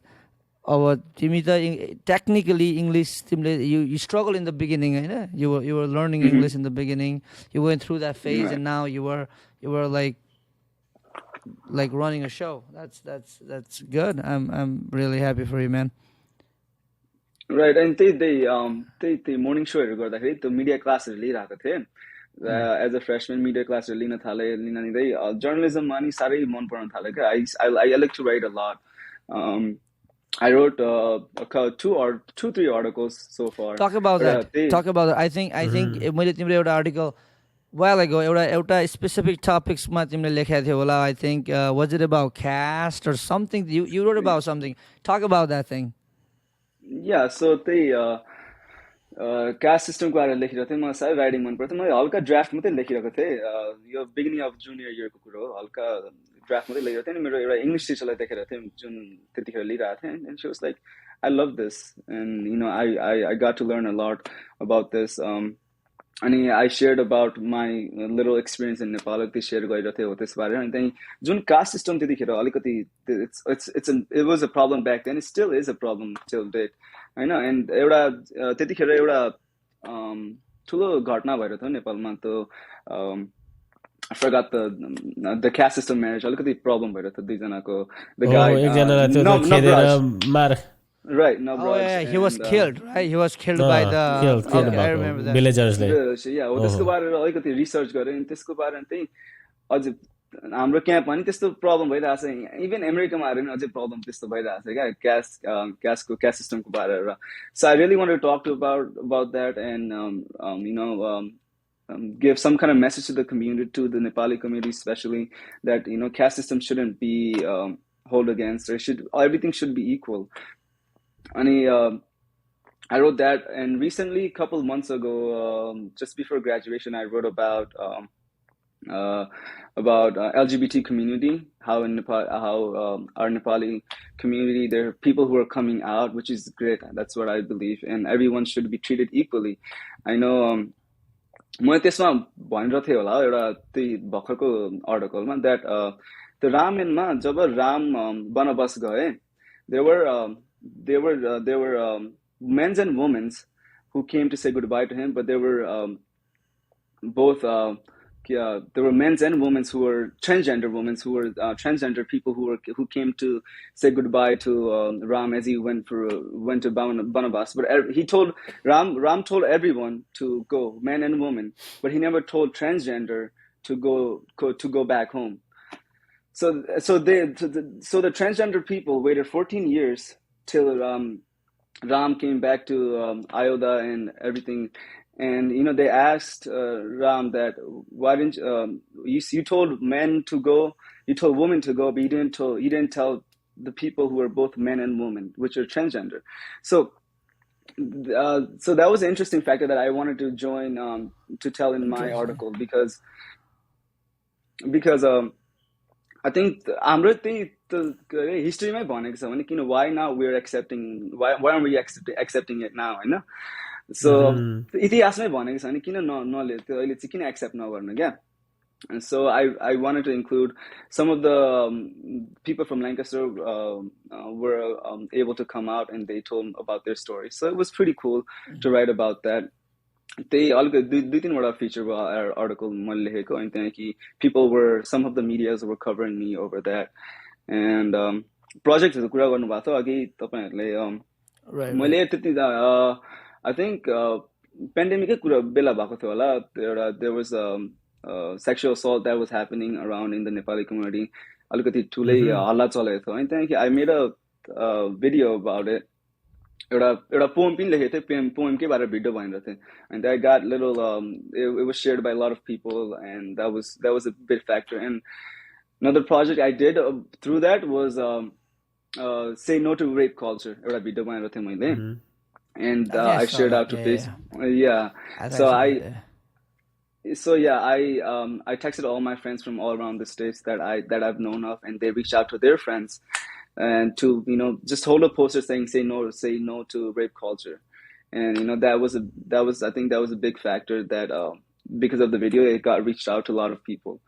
Speaker 2: our Timita technically English. You struggle in the beginning, you were learning English in the beginning. You went through that phase, and now you were like running a show. That's good. I'm really happy for you, man.
Speaker 1: Right, and they morning show गर्दाखेरि त्यो media classes लिइरहेको थिए as a freshman media classes लिन थाले journalism मा नि सारै मन पर्न थाल्यो क्या I like to write a lot. I wrote 2-3 articles so far.
Speaker 2: Talk about that. I think मैले तिम्रो एउटा article while ago एउटा specific topics मा तिमीले लेखेको थियो होला. I think was it about caste or something? You wrote about something. Talk about that thing.
Speaker 1: Yeah, so caste system को बारेमा लेखिरहेको थिएँ मलाई साह्रै राइटिङ मन पर्थ्यो मैले हल्का ड्राफ्ट मात्रै लेखिरहेको थिएँ यो बिगिनिङ अफ जुनियर इयरको कुरो हो हल्का ड्राफ्ट मात्रै लेखिरहेको थिएँ अनि मेरो एउटा इङ्ग्लिस टिचरलाई देखेर थिएँ जुन त्यतिखेर लिइरहेको थिएँ and she was like I love this and I got to learn a lot about this अनि I shared about my little experience in Nepal त्यो सेयर गरिरहेको थिएँ हो त्यस बारेमा अनि त्यही जुन कास्ट सिस्टम त्यतिखेर अलिकति it was a problem back then. It still is a problem till date. Hahn and एउटा त्यतिखेर एउटा ठुलो घटना भएर थियो नेपालमा त्यो I forgot the caste system marriage अलिकति प्रब्लम भएर थियो दुई जनाको the guy
Speaker 3: एकजनालाई त्यो खेदेर मार
Speaker 1: Right, no,
Speaker 2: he was killed, right? He was killed by the I remember that.
Speaker 3: Villagers.
Speaker 1: Yeah, त्यसको बारेमा अलिकति रिसर्च गरेँ अनि त्यसको बारेमा चाहिँ अझ हाम्रो क्याम्प पनि त्यस्तो प्रब्लम भइरहेछ इभन अमेरिकामा आएर अझै प्रब्लम त्यस्तो भइरहेछ क्या caste सिस्टमको बारेमा so I really wanted to talk about that and give some kind of message to the community, to the Nepali community especially, that caste system shouldn't be held against. Everything should be equal. And I wrote that, and recently, a couple months ago, just before graduation, I wrote about LGBT community, how in Nepal, our Nepali community, there are people who are coming out, which is great. That's what I believe, and everyone should be treated equally. I know. मैले त्यसमा भनिरहेको थिएँ होला एउटा त्यही भर्खरको आर्टिकलमा that the रामायणमा जब राम वनवास गए there were men and women who came to say goodbye to him, but there were there were men and women who were transgender women who were transgender people who came to say goodbye to Ram as he went to Banabas. But he told Ram told everyone to go, men and women, but he never told transgender to go back home. So the transgender people waited 14 years till Ram came back to Ayodhya and everything. And they asked Ram that why didn't you told men to go, you told women to go, but you didn't tell the people who are both men and women, which are transgender. So that was an interesting factor that I wanted to join to tell in my article because I think हाम्रो त्यही हिस्ट्रीमै भनेको छ भने किन why now we're accepting why aren't we accepting it now हैन सो इतिहासमै भनेको छ भने किन नले त्यो अहिले चाहिँ किन एक्सेप्ट नगर्नु क्या and so I wanted to include some of the people from Lancaster were able to come out and they told about their story. So it was pretty cool to write about that. They all दुई तीनवटा feature article मैले लेखेको अनि त्यहाँ people were some of the medias were covering me over that and projectहरु कुरा गर्नु भएको थियो अघि तपाईहरुले मैले त्यति I think pandemicकै कुरा बेला भएको थियो होला there was sexual assault that was happening around in the Nepali community. अलिकति ठुलै हल्ला चलेको थियो अनि त्यहाँदेखि I made a video about it. एउटा poem पनि लेखेको थिएँ poem के बारे भिडियो भनेर थिएँ and I got little it was shared by a lot of people and that was a big factor. And another project I did through that was say no to rape culture. एउटा video बनाएर थिएँ मैले and I shared out to Facebook. So I texted all my friends from all around the states that I've known of, and they reached out to their friends, and to just hold a poster saying say no to rape culture, and that was I think that was a big factor that because of the video it got reached out to a lot of people.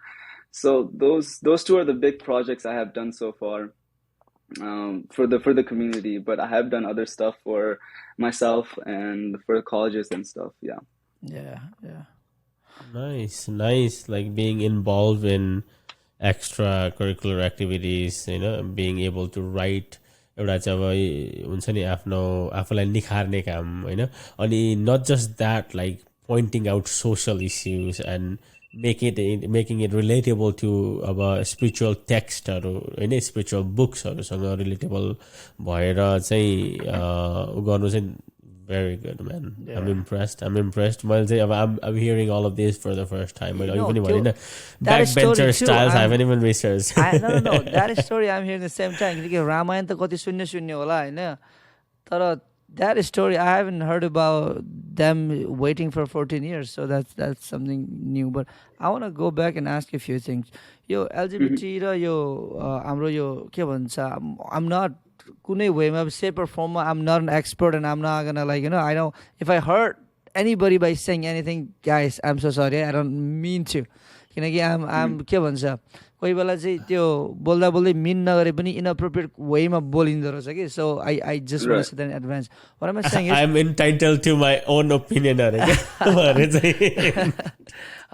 Speaker 1: So those two are the big projects I have done so far for the community, but I have done other stuff for myself and for colleges and stuff.
Speaker 2: Yeah.
Speaker 3: Nice like being involved in extracurricular activities being able to write एउटा चाहिँ अब हुन्छ नि आफ्नो आफूलाई निखार्ने काम हैन अनि not just that like pointing out social issues and making it relatable to spiritual textहरु Hahn spiritual booksहरुसँग relatable भएर चाहिँ गर्नु चाहिँ very good, man. Yeah. I'm impressed. I'm hearing all of this for the first time. But even backbencher styles, I haven't even researched.
Speaker 2: No. That story I'm hearing the same time. Ramayana to kati shunnya hola, Hahn. Tara that story I haven't heard about them waiting for 14 years. So that's something new. But I want to go back and ask you a few things. Yo LGBT ra yo हाम्रो यो के भन्छ I'm not कुनै वेमा shape or form I'm not an expert and I'm not gonna I know if I hurt anybody by saying anything guys I'm so sorry I don't mean to किनकि I'm के भन्छ कोही बेला चाहिँ त्यो बोल्दा बोल्दै मिन नगरे पनि inappropriate वेमा बोलिन्दो रहेछ कि so I just want to say that in advance what am I saying is
Speaker 3: I'm entitled to my own opinion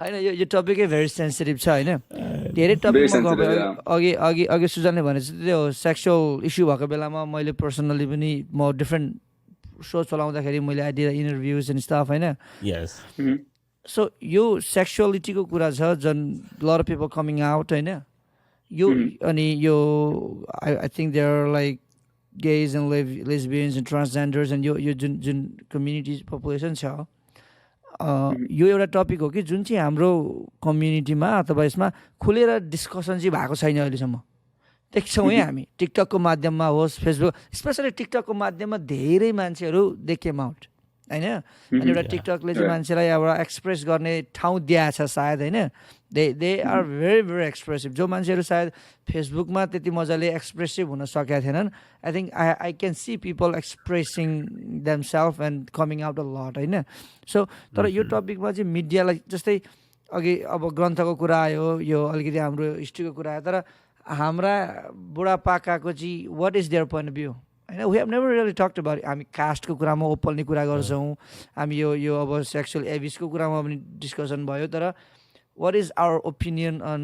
Speaker 2: हैन यो टपिक very sensitive छ हैन धेरै टपिकमा गयो अघि सुजनले भने त्यो सेक्सुअल इश्यू भएको बेलामा मैले पर्सनली पनि म डिफरेन्ट शो चलाउँदाखेरि मैले I did interviews and stuff Hahn
Speaker 3: yes
Speaker 2: so yo sexuality को कुरा छ जुन lot of people coming out हैन यो अनि यो I think there are like gays and lesbians and transgenders and yo Jun community population छ यो एउटा topic हो कि जुन चाहिँ हाम्रो कम्युनिटीमा अथवा यसमा खुलेर डिस्कसन चाहिँ भएको छैन अहिलेसम्म देख्छौँ है हामी टिकटकको माध्यममा होस् फेसबुक स्पेशली टिकटकको माध्यममा धेरै मान्छेहरू देखेम आउट हैन अनि एउटा टिकटकले चाहिँ मान्छेलाई एउटा एक्सप्रेस गर्ने ठाउँ दिएछ सायद हैन they are very very expressive जो मान्छेहरू सायद फेसबुकमा त्यति मजाले एक्सप्रेसिभ हुन सकेका थिएनन् I think I can see people expressing themselves and coming out a lot हैन सो तर यो टपिकमा चाहिँ मिडियालाई जस्तै अघि अब ग्रन्थको कुरा आयो यो अलिकति हाम्रो हिस्ट्रीको कुरा आयो तर हाम्रा बुढापाकाको चाहिँ what is their point of view हैन we have never really talked about हामी कास्टको कुरामा ओपनली कुरा गर्छौँ हामी यो अब सेक्सुअल एब्युजको कुरामा पनि डिस्कसन भयो तर what is our opinion on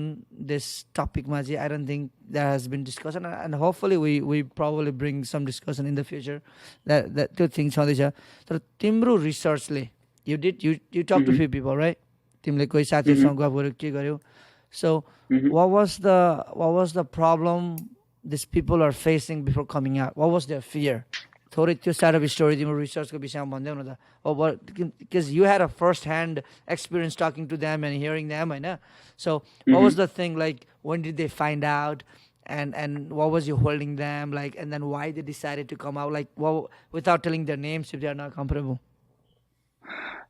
Speaker 2: this topic Maji? I don't think there has been discussion and hopefully we probably bring some discussion in the future that two things chhaदैछ तर तिम्रो रिसर्चले you talked to few people right तिमीले कोही साथीसँग गफ गर्यो के गर्यो so what was the problem these people are facing before coming out what was their fear थोरै त्यो स्टार्टअप स्टोरी तिम्रो रिसर्चको विषयमा भन्दै हुनु त because you had a first hand experience talking to them and hearing them Hahn so what was the thing like when did they find out and what was you holding them like and then why they decided to come out like without telling their names if they are not comfortable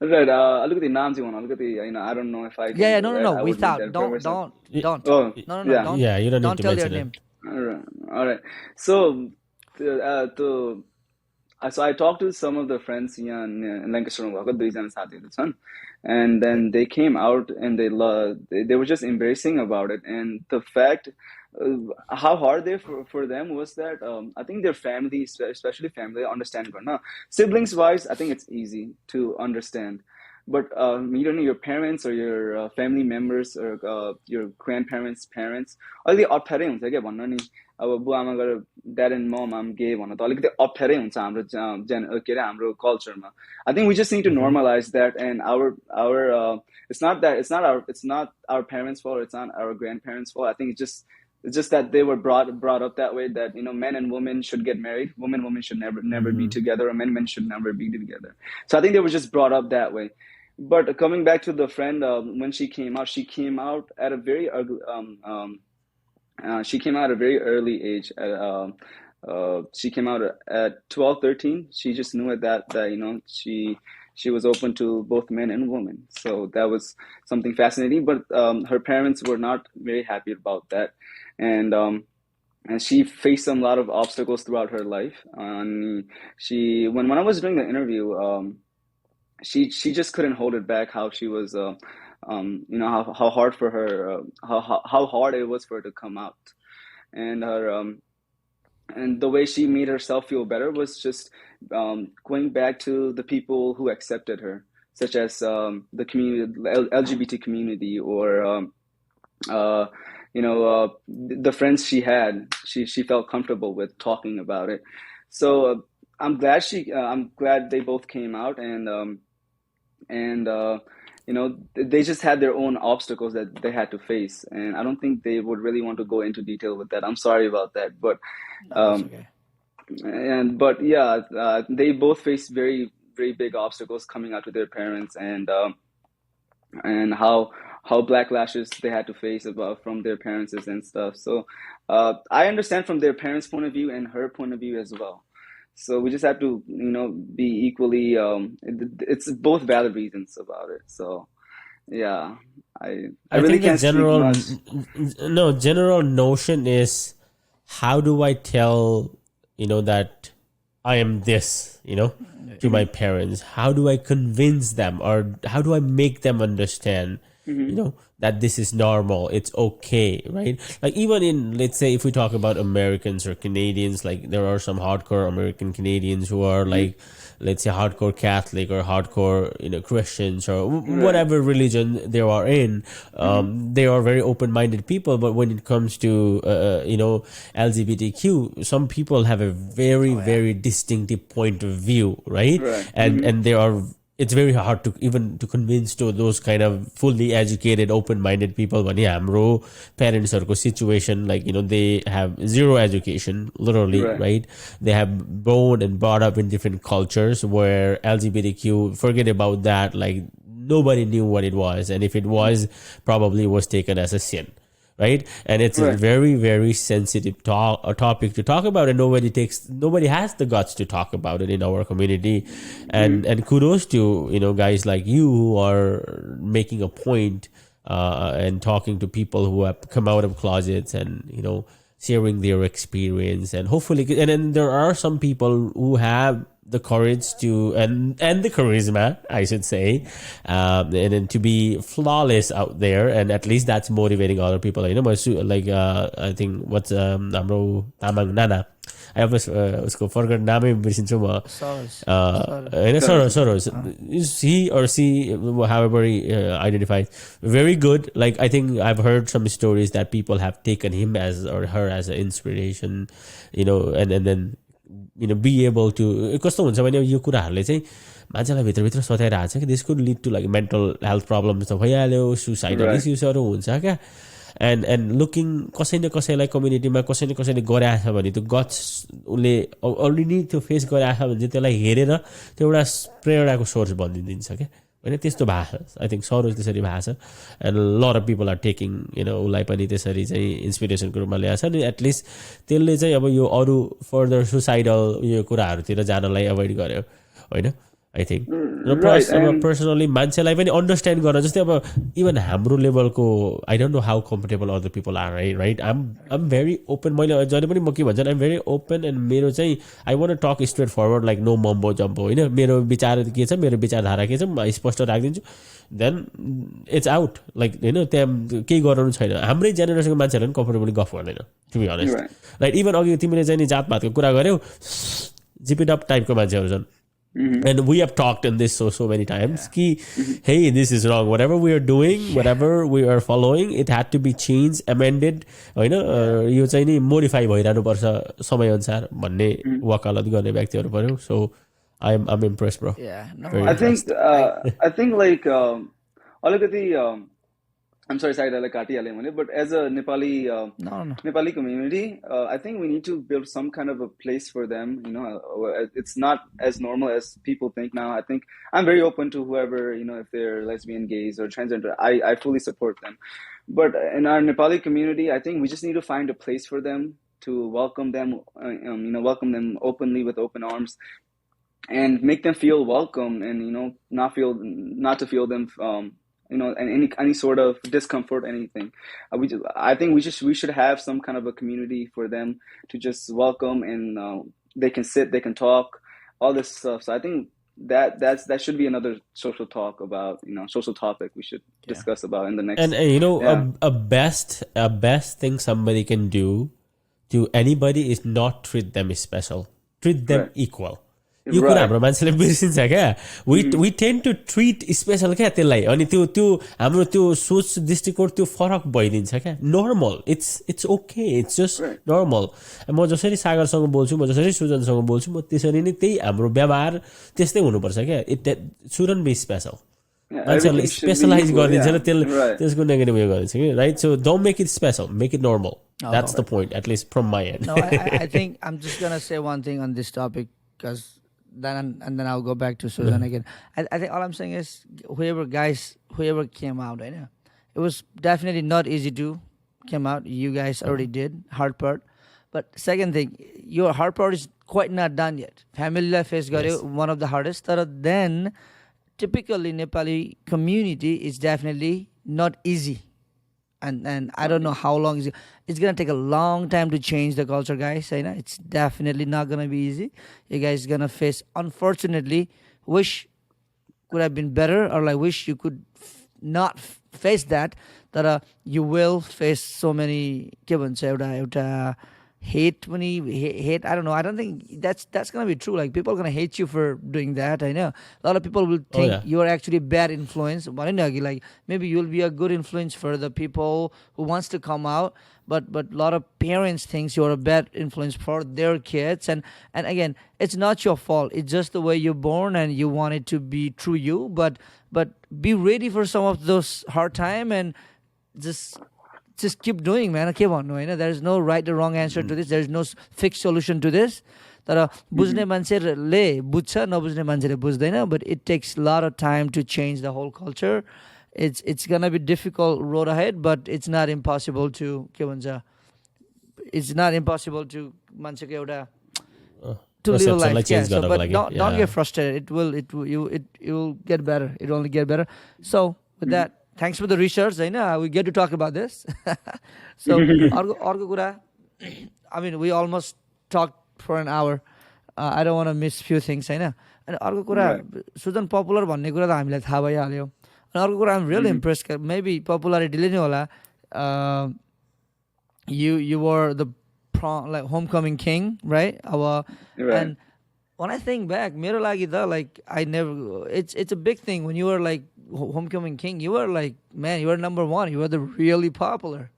Speaker 1: Right. अलिकति नाम चाहिँ भन्नु अलिकति होइन I don't know if I can
Speaker 2: Yeah,
Speaker 1: do
Speaker 2: no,
Speaker 1: it. I would need
Speaker 2: without,
Speaker 1: their
Speaker 2: don't,
Speaker 1: permission.
Speaker 2: don't.
Speaker 1: Oh,
Speaker 2: No,
Speaker 1: yeah.
Speaker 2: don't.
Speaker 3: Yeah, you don't need
Speaker 2: Don't
Speaker 3: to
Speaker 2: tell your
Speaker 3: mention
Speaker 2: name.
Speaker 1: All right. So, so I talked to some of the friends here in Lancaster, and then they came out and they were just embracing about it. And the fact, how hard they for them was that I think their family, especially family, understand. Siblings wise, I think it's easy to understand. But you don't know your parents or your family members or your grandparents' parents. अलिकति अप्ठ्यारै हुन्छ क्या भन्नु नि अब बुवा आमा गएर dad and mom I'm gay भन्न त अलिकति अप्ठ्यारै हुन्छ हाम्रो के अरे हाम्रो कल्चरमा. I think we just need to normalize that, and it's not our parents' fault, it's not our grandparents' fault. I think it's just that they were brought up that way, that men and women should get married, women should never be together, or men should never be together. So I think they were just brought up that way. But coming back to the friend, when she came out at a very she came out at a very early age. She came out at 12, 13. She just knew at that she was open to both men and women. So that was something fascinating. But her parents were not very happy about that, and she faced a lot of obstacles throughout her life. When I was doing the interview, she just couldn't hold it back. How she was, how hard for her, how hard it was for her to come out, and her and the way she made herself feel better was just going back to the people who accepted her, such as the community, LGBT community, or the friends she had. She felt comfortable with talking about it. So I'm glad they both came out, and they just had their own obstacles that they had to face, and I don't think they would really want to go into detail with that. I'm sorry about that, but
Speaker 2: Okay.
Speaker 1: they both faced very, very big obstacles coming out to their parents, and how backlashes they had to face from their parents and stuff. So I understand from their parents' point of view and her point of view as well. So we just have to, be equally. It's both valid reasons about it. So, yeah, I really
Speaker 3: think
Speaker 1: can't speak much.
Speaker 3: General notion is, how do I tell that I am this to my parents? How do I convince them, or how do I make them understand that this is normal, it's okay, right? Like, even in, let's say, if we talk about Americans or Canadians, like there are some hardcore American Canadians who are like, let's say, hardcore Catholic or hardcore Christians or whatever religion they are in. They are very open-minded people, but when it comes to LGBTQ, some people have a very very distinctive point of view, right? And they are, it's very hard to convince to those kind of fully educated, open-minded people. When हाम्रो parents को situation, like they have zero education, literally, right? They have born and brought up in different cultures where LGBTQ, forget about that, like nobody knew what it was, and if it was, probably was taken as a sin. Right, and it's a very very sensitive topic to talk about, and nobody has the guts to talk about it in our community, and kudos to guys like you who are making a point and talking to people who have come out of closets and sharing their experience, and hopefully, and then there are some people who have the courage to and the charisma, I should say, and then to be flawless out there, and at least that's motivating other people. I think what's हाम्रो तामाङ नाना, I always उसको forget नामै बिर्सिन्छु म, होइन, Soros, is he or she, however he identifies, very good. Like, I think I've heard some stories that people have taken him as or her as an inspiration, and then be able to, कस्तो हुन्छ भने यो कुराहरूले चाहिँ मान्छेलाई भित्रभित्र सताइरहेको छ कि this could lead to like mental health problems त भइहाल्यो, suicidal issuesहरू हुन्छ क्या, and looking कसै न कसैलाई कम्युनिटीमा कसै न कसैले गरेछ भने त्यो गट्स उसले अलरेडी त्यो फेस गरेछ भने चाहिँ त्यसलाई हेरेर त्यो एउटा प्रेरणाको सोर्स बनिदिन्छ क्या, होइन? त्यस्तो भएको छ, आई थिङ्क सरोज त्यसरी भएको छ, end lot of people are taking उसलाई पनि त्यसरी चाहिँ इन्सपिरेसनको रूपमा ल्याएको छ, अनि एटलिस्ट त्यसले चाहिँ अब यो अरू फर्दर सुसाइडल यो कुराहरूतिर जानलाई एभोइड गर्यो, होइन? I think.
Speaker 1: Right, and
Speaker 3: personally मान्छेलाई पनि अन्डरस्ट्यान्ड गर्न जस्तै अब इभन हाम्रो लेभलको I don't know how comfortable other people are right um very open मैले जहिले पनि म के भन्छ आइम भेरी ओपन एन्ड मेरो चाहिँ I want talk straight forward like no mumbo jumbo होइन मेरो विचार के छ मेरो विचारधारा के छ म स्पष्ट राखिदिन्छु देन इट्स आउट लाइक होइन त्यहाँ केही गराउनु छैन हाम्रै जेनेरेसनको मान्छेहरूले पनि कम्फर्टेबली गफ गर्दैन to be honest right even अघि तिमीले चाहिँ नि जातपातको कुरा गर्यौ जिपिड अप टाइपको मान्छेहरू छन् and we have talked in this so many times ki hey this is wrong whatever we are doing whatever we are following it had to be changed amended होइन यो चाहिँ नि मोडिफाई भइरहनु पर्छ समय अनुसार भन्ने वकालत गर्ने व्यक्तिहरू पर्यो so I'm impressed bro
Speaker 1: I think like अलिकति I'm sorry, like Kati Ale, but as a Nepali community, I think we need to build some kind of a place for them. You know, it's not as normal as people think now. I think I'm very open to whoever, you know, if they're lesbian, gays, or transgender, I fully support them. But in our Nepali community, I think we just need to find a place for them to welcome them, welcome them openly with open arms, and make them feel welcome, and not to feel them. And any sort of discomfort, anything. I think we should have some kind of a community for them to just welcome, and they can sit, they can talk, all this stuff. So I think that should be another social talk about social topic we should discuss about in the next.
Speaker 3: And a best thing somebody can do to anybody is not treat them special, treat them equal. यो कुरा हाम्रो मान्छेले बिर्सिन्छ क्या we tend to treat special क्या त्यसलाई अनि त्यो हाम्रो त्यो सोच दृष्टिकोण त्यो फरक भइदिन्छ क्या normal it's okay it's just normal म जसरी सागरसँग बोल्छु म जसरी सुजनसँग बोल्छु म त्यसरी नै त्यही हाम्रो व्यवहार त्यस्तै हुनुपर्छ क्या इट सुडन्ट बी स्पेसल मान्छेहरूले स्पेसलाइज गरिदिन्छ र त्यसको नेगेटिभ उयो गरिदिन्छ कि right so don't make it special make it normal that's the point at least from my end
Speaker 2: I think I'm just gonna say one thing on this topic because then I'll go back to Susan again. I think all I'm saying is whoever came out, I know it was definitely not easy to come out. You guys already did hard part, but second thing, your hard part is quite not done yet. Family life is one of the hardest. Then typically Nepali community is definitely not easy. And I don't know how long it's gonna take a long time to change the culture, guys. I know it's definitely not gonna be easy. You guys gonna face, unfortunately, wish could have been better, or like wish you could not face that you will face so many hate when hate. I don't know. I don't think that's gonna be true. Like people are gonna hate you for doing that. I know a lot of people will think you are actually bad influence. Like maybe you'll be a good influence for the people who wants to come out, but a lot of parents thinks you're a bad influence for their kids. And again, it's not your fault. It's just the way you're born, and you want it to be through you. But be ready for some of those hard time, and just keep doing, man. Okay, there's no right or wrong answer to this. There's no fixed solution to this. बुझ्ने मान्छेले बुझ्छ नबुझ्ने मान्छेले बुझ्दैन, but it takes a lot of time to change the whole culture. It's gonna be difficult road ahead, but it's not impossible to मान्छेको एउटा to live a life. Yeah, so, but don't get frustrated. It will get better. It will only get better. So with that, thanks for the research. I know we get to talk about this. So, अर्को कुरा, I mean, we almost talked for an hour. I don't want to miss few things. होइन अनि अर्को कुरा सुजन popular भन्ने कुरा त हामीलाई थाहा भइहाल्यो. अनि अर्को कुरा I'm really impressed. Maybe popularity नै होला. You were the homecoming king, right? And when I think back, मेरो लागि त like I never. It's a big thing when you were like homecoming king. You were like, man, you were number one. You were the really popular,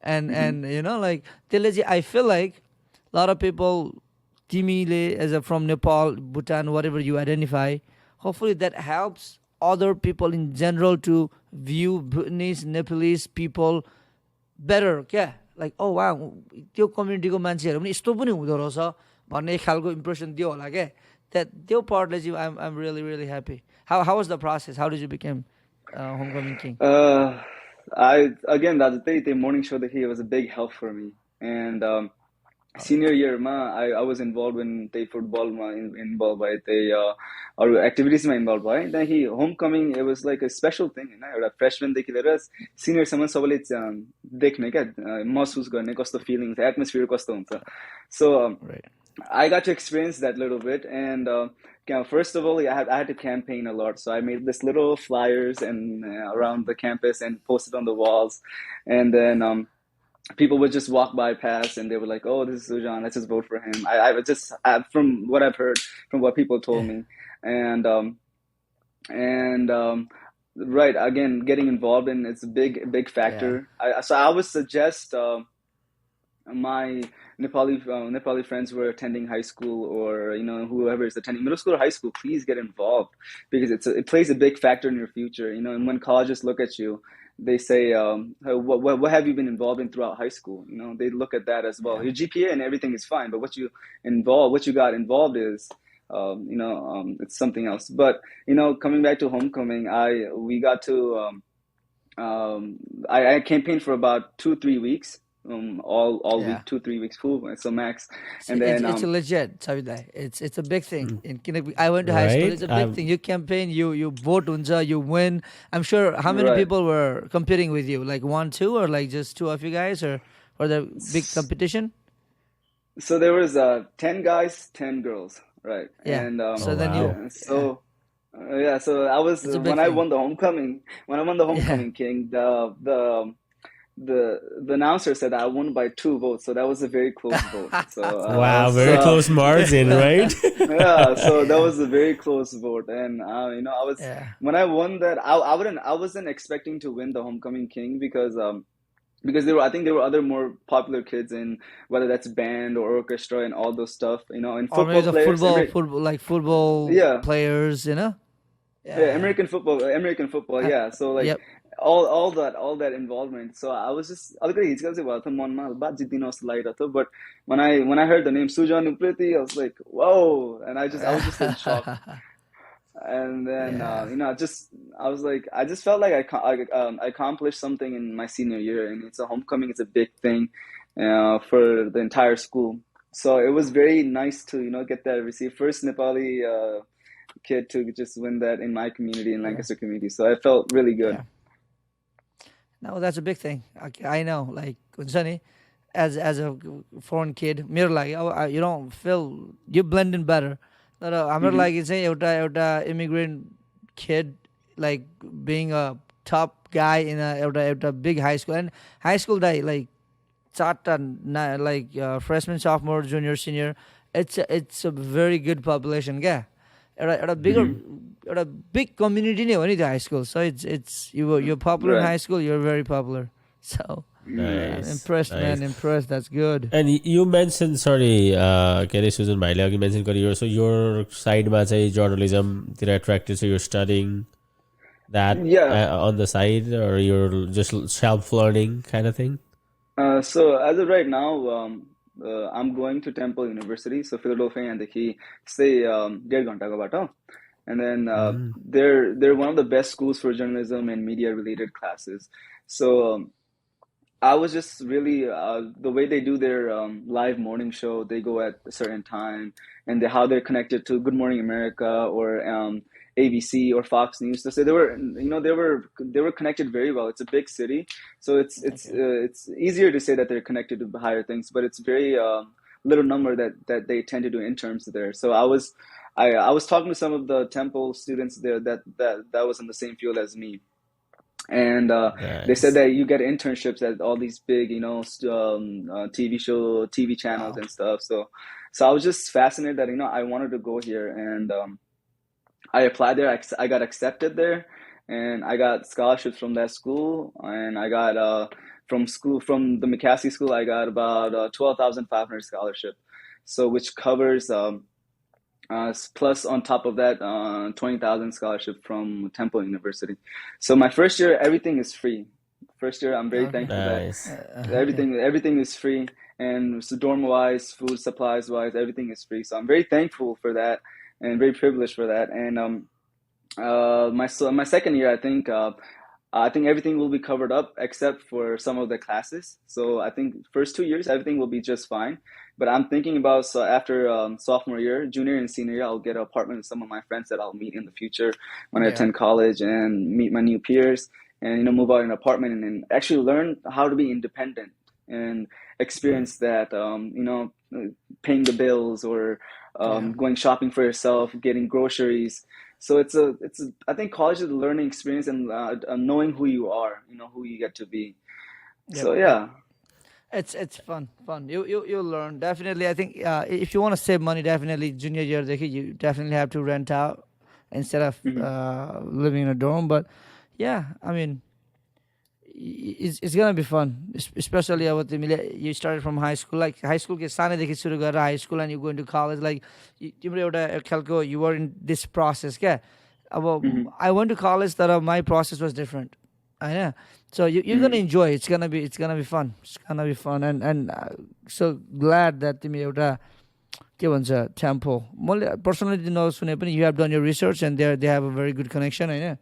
Speaker 2: and like I feel like a lot of people, timile as from Nepal, Bhutan, whatever you identify. Hopefully that helps other people in general to view Bhutanese, Nepalese people better. Okay, like oh wow, त्यो community को मान्छेहरु पनि यस्तो पनि हुँदो रहेछ भन्ने खालको impression दियो होला के. That त्यो partले चाहिँ I'm really really happy. How was the process? How did you become homecoming king?
Speaker 1: The morning show that he was a big help for me, and senior year ma I was involved in the football ma involved by the or activities ma involved by then he homecoming it was like a special thing you know एउटा freshman देखि लिएर senior सम्म सबैले देख्ने क्या महसुस गर्ने कस्तो feelings atmosphere कस्तो हुन्छ so
Speaker 2: Right.
Speaker 1: I got to experience that little bit and first of all I had to campaign a lot so I made this little flyers and around the campus and posted on the walls and then people would just walk by past and they were like, oh, this is Sujan, let's just vote for him. I was just, from what I've heard, from what people told me. And, right, again, getting involved in it's a big factor. So I would suggest my Nepali friends who are attending high school or, you know, whoever is attending middle school or high school, please get involved because it plays a big factor in your future, you know, and when colleges look at you, they say, what have you been involved in throughout high school? You know, they look at that as well. Your GPA and everything is fine, but what you got involved is, it's something else. But, you know, coming back to homecoming, we got to, I campaigned for about 2-3 weeks. All week 2-3 weeks full so max and then
Speaker 2: it's legit it's a big thing I went to high school it's a big thing you campaign you vote unja you win I'm sure how many people were competing with you like 1-2 or like just 2 of you guys or the big competition
Speaker 1: so there was 10 guys 10 girls right and
Speaker 2: so then
Speaker 1: so I was when I won the homecoming king the announcer said I won by 2 votes, so that was a very close vote. So
Speaker 3: wow, very close margin, right?
Speaker 1: Yeah, so that was a very close vote, and I was when I won that, I wasn't expecting to win the homecoming king because I think there were other more popular kids in whether that's band or orchestra and all those stuff, you know, and football players,
Speaker 2: football players, you know.
Speaker 1: American football, yeah. So like. All that involvement. So I was just but when I heard the name Sujan Upreti, I was like, whoa, and I was just in shock. And then I was like, I just felt like I accomplished something in my senior year, and it's a homecoming. It's a big thing for the entire school. So it was very nice to get that receive first Nepali kid to just win that in my community in Lancaster community. So I felt really good.
Speaker 2: No, that's a big thing. I know, like, as a foreign kid, you don't feel, you blend in better. I'm not like, it's a immigrant kid, like, being a top guy in a big high school. And high school day, like, freshman, sophomore, junior, senior, it's a very good population, yeah. At a big community in the high school, so you're popular in high school. You're very popular. So
Speaker 3: nice.
Speaker 2: Impressed, man. Impressed. That's good.
Speaker 3: And you mentioned, sorry, Sujan bhai you mentioned so your side ma journalism attracted, so you're studying that on the side, or you're just self-learning kind of thing.
Speaker 1: So as of right now. I'm going to Temple University, so Philadelphia, and he stay 1.5 घण्टाको बाटो, and then they're one of the best schools for journalism and media related classes. So I was just really the way they do their live morning show, they go at a certain time, and how they're connected to Good Morning America or ABC or Fox News. So they were connected very well. It's a big city, so it's easier to say that they're connected to higher things, but it's very little number that they tend to do interns there. So I was talking to some of the Temple students there that was in the same field as me, and nice. They said that you get internships at all these big TV channels and stuff. So I was just fascinated that I wanted to go here, and I applied there. I got accepted there, and I got scholarships from that school, and I got from the McCaskey school, I got about 12,500 scholarship, so which covers plus on top of that 20,000 scholarship from Temple University. So my first year, everything is free. First year, I'm very thankful that everything is free, and so dorm wise, food supplies wise, everything is free. So I'm very thankful for that, and very privileged for that. And my second year, I think I think everything will be covered up except for some of the classes. So I think first 2 years, everything will be just fine. But I'm thinking about, so after sophomore year, junior and senior year, I'll get an apartment with some of my friends that I'll meet in the future when I attend college and meet my new peers and, move out in an apartment and actually learn how to be independent and experience that, paying the bills or going shopping for yourself, getting groceries. So I think college is a learning experience and knowing who you are, who you get to be. So yeah.
Speaker 2: It's fun. You learn definitely. I think if you want to save money, definitely junior year, you definitely have to rent out instead of living in a dorm. But yeah, I mean, it's gonna be fun, especially about you started from high school. Like high school के सानैदेखि सुरु गरेर high school and you go into college. Like तिम्रो एउटा खालको you were in this process क्या. अब I went to college, तर my process was different. I know. So you're gonna enjoy. It's gonna be fun. It's gonna be fun and so glad that तिमी एउटा के भन्छ temple. मैले personally नसुने पनि you have done your research and they have a very good connection. I know.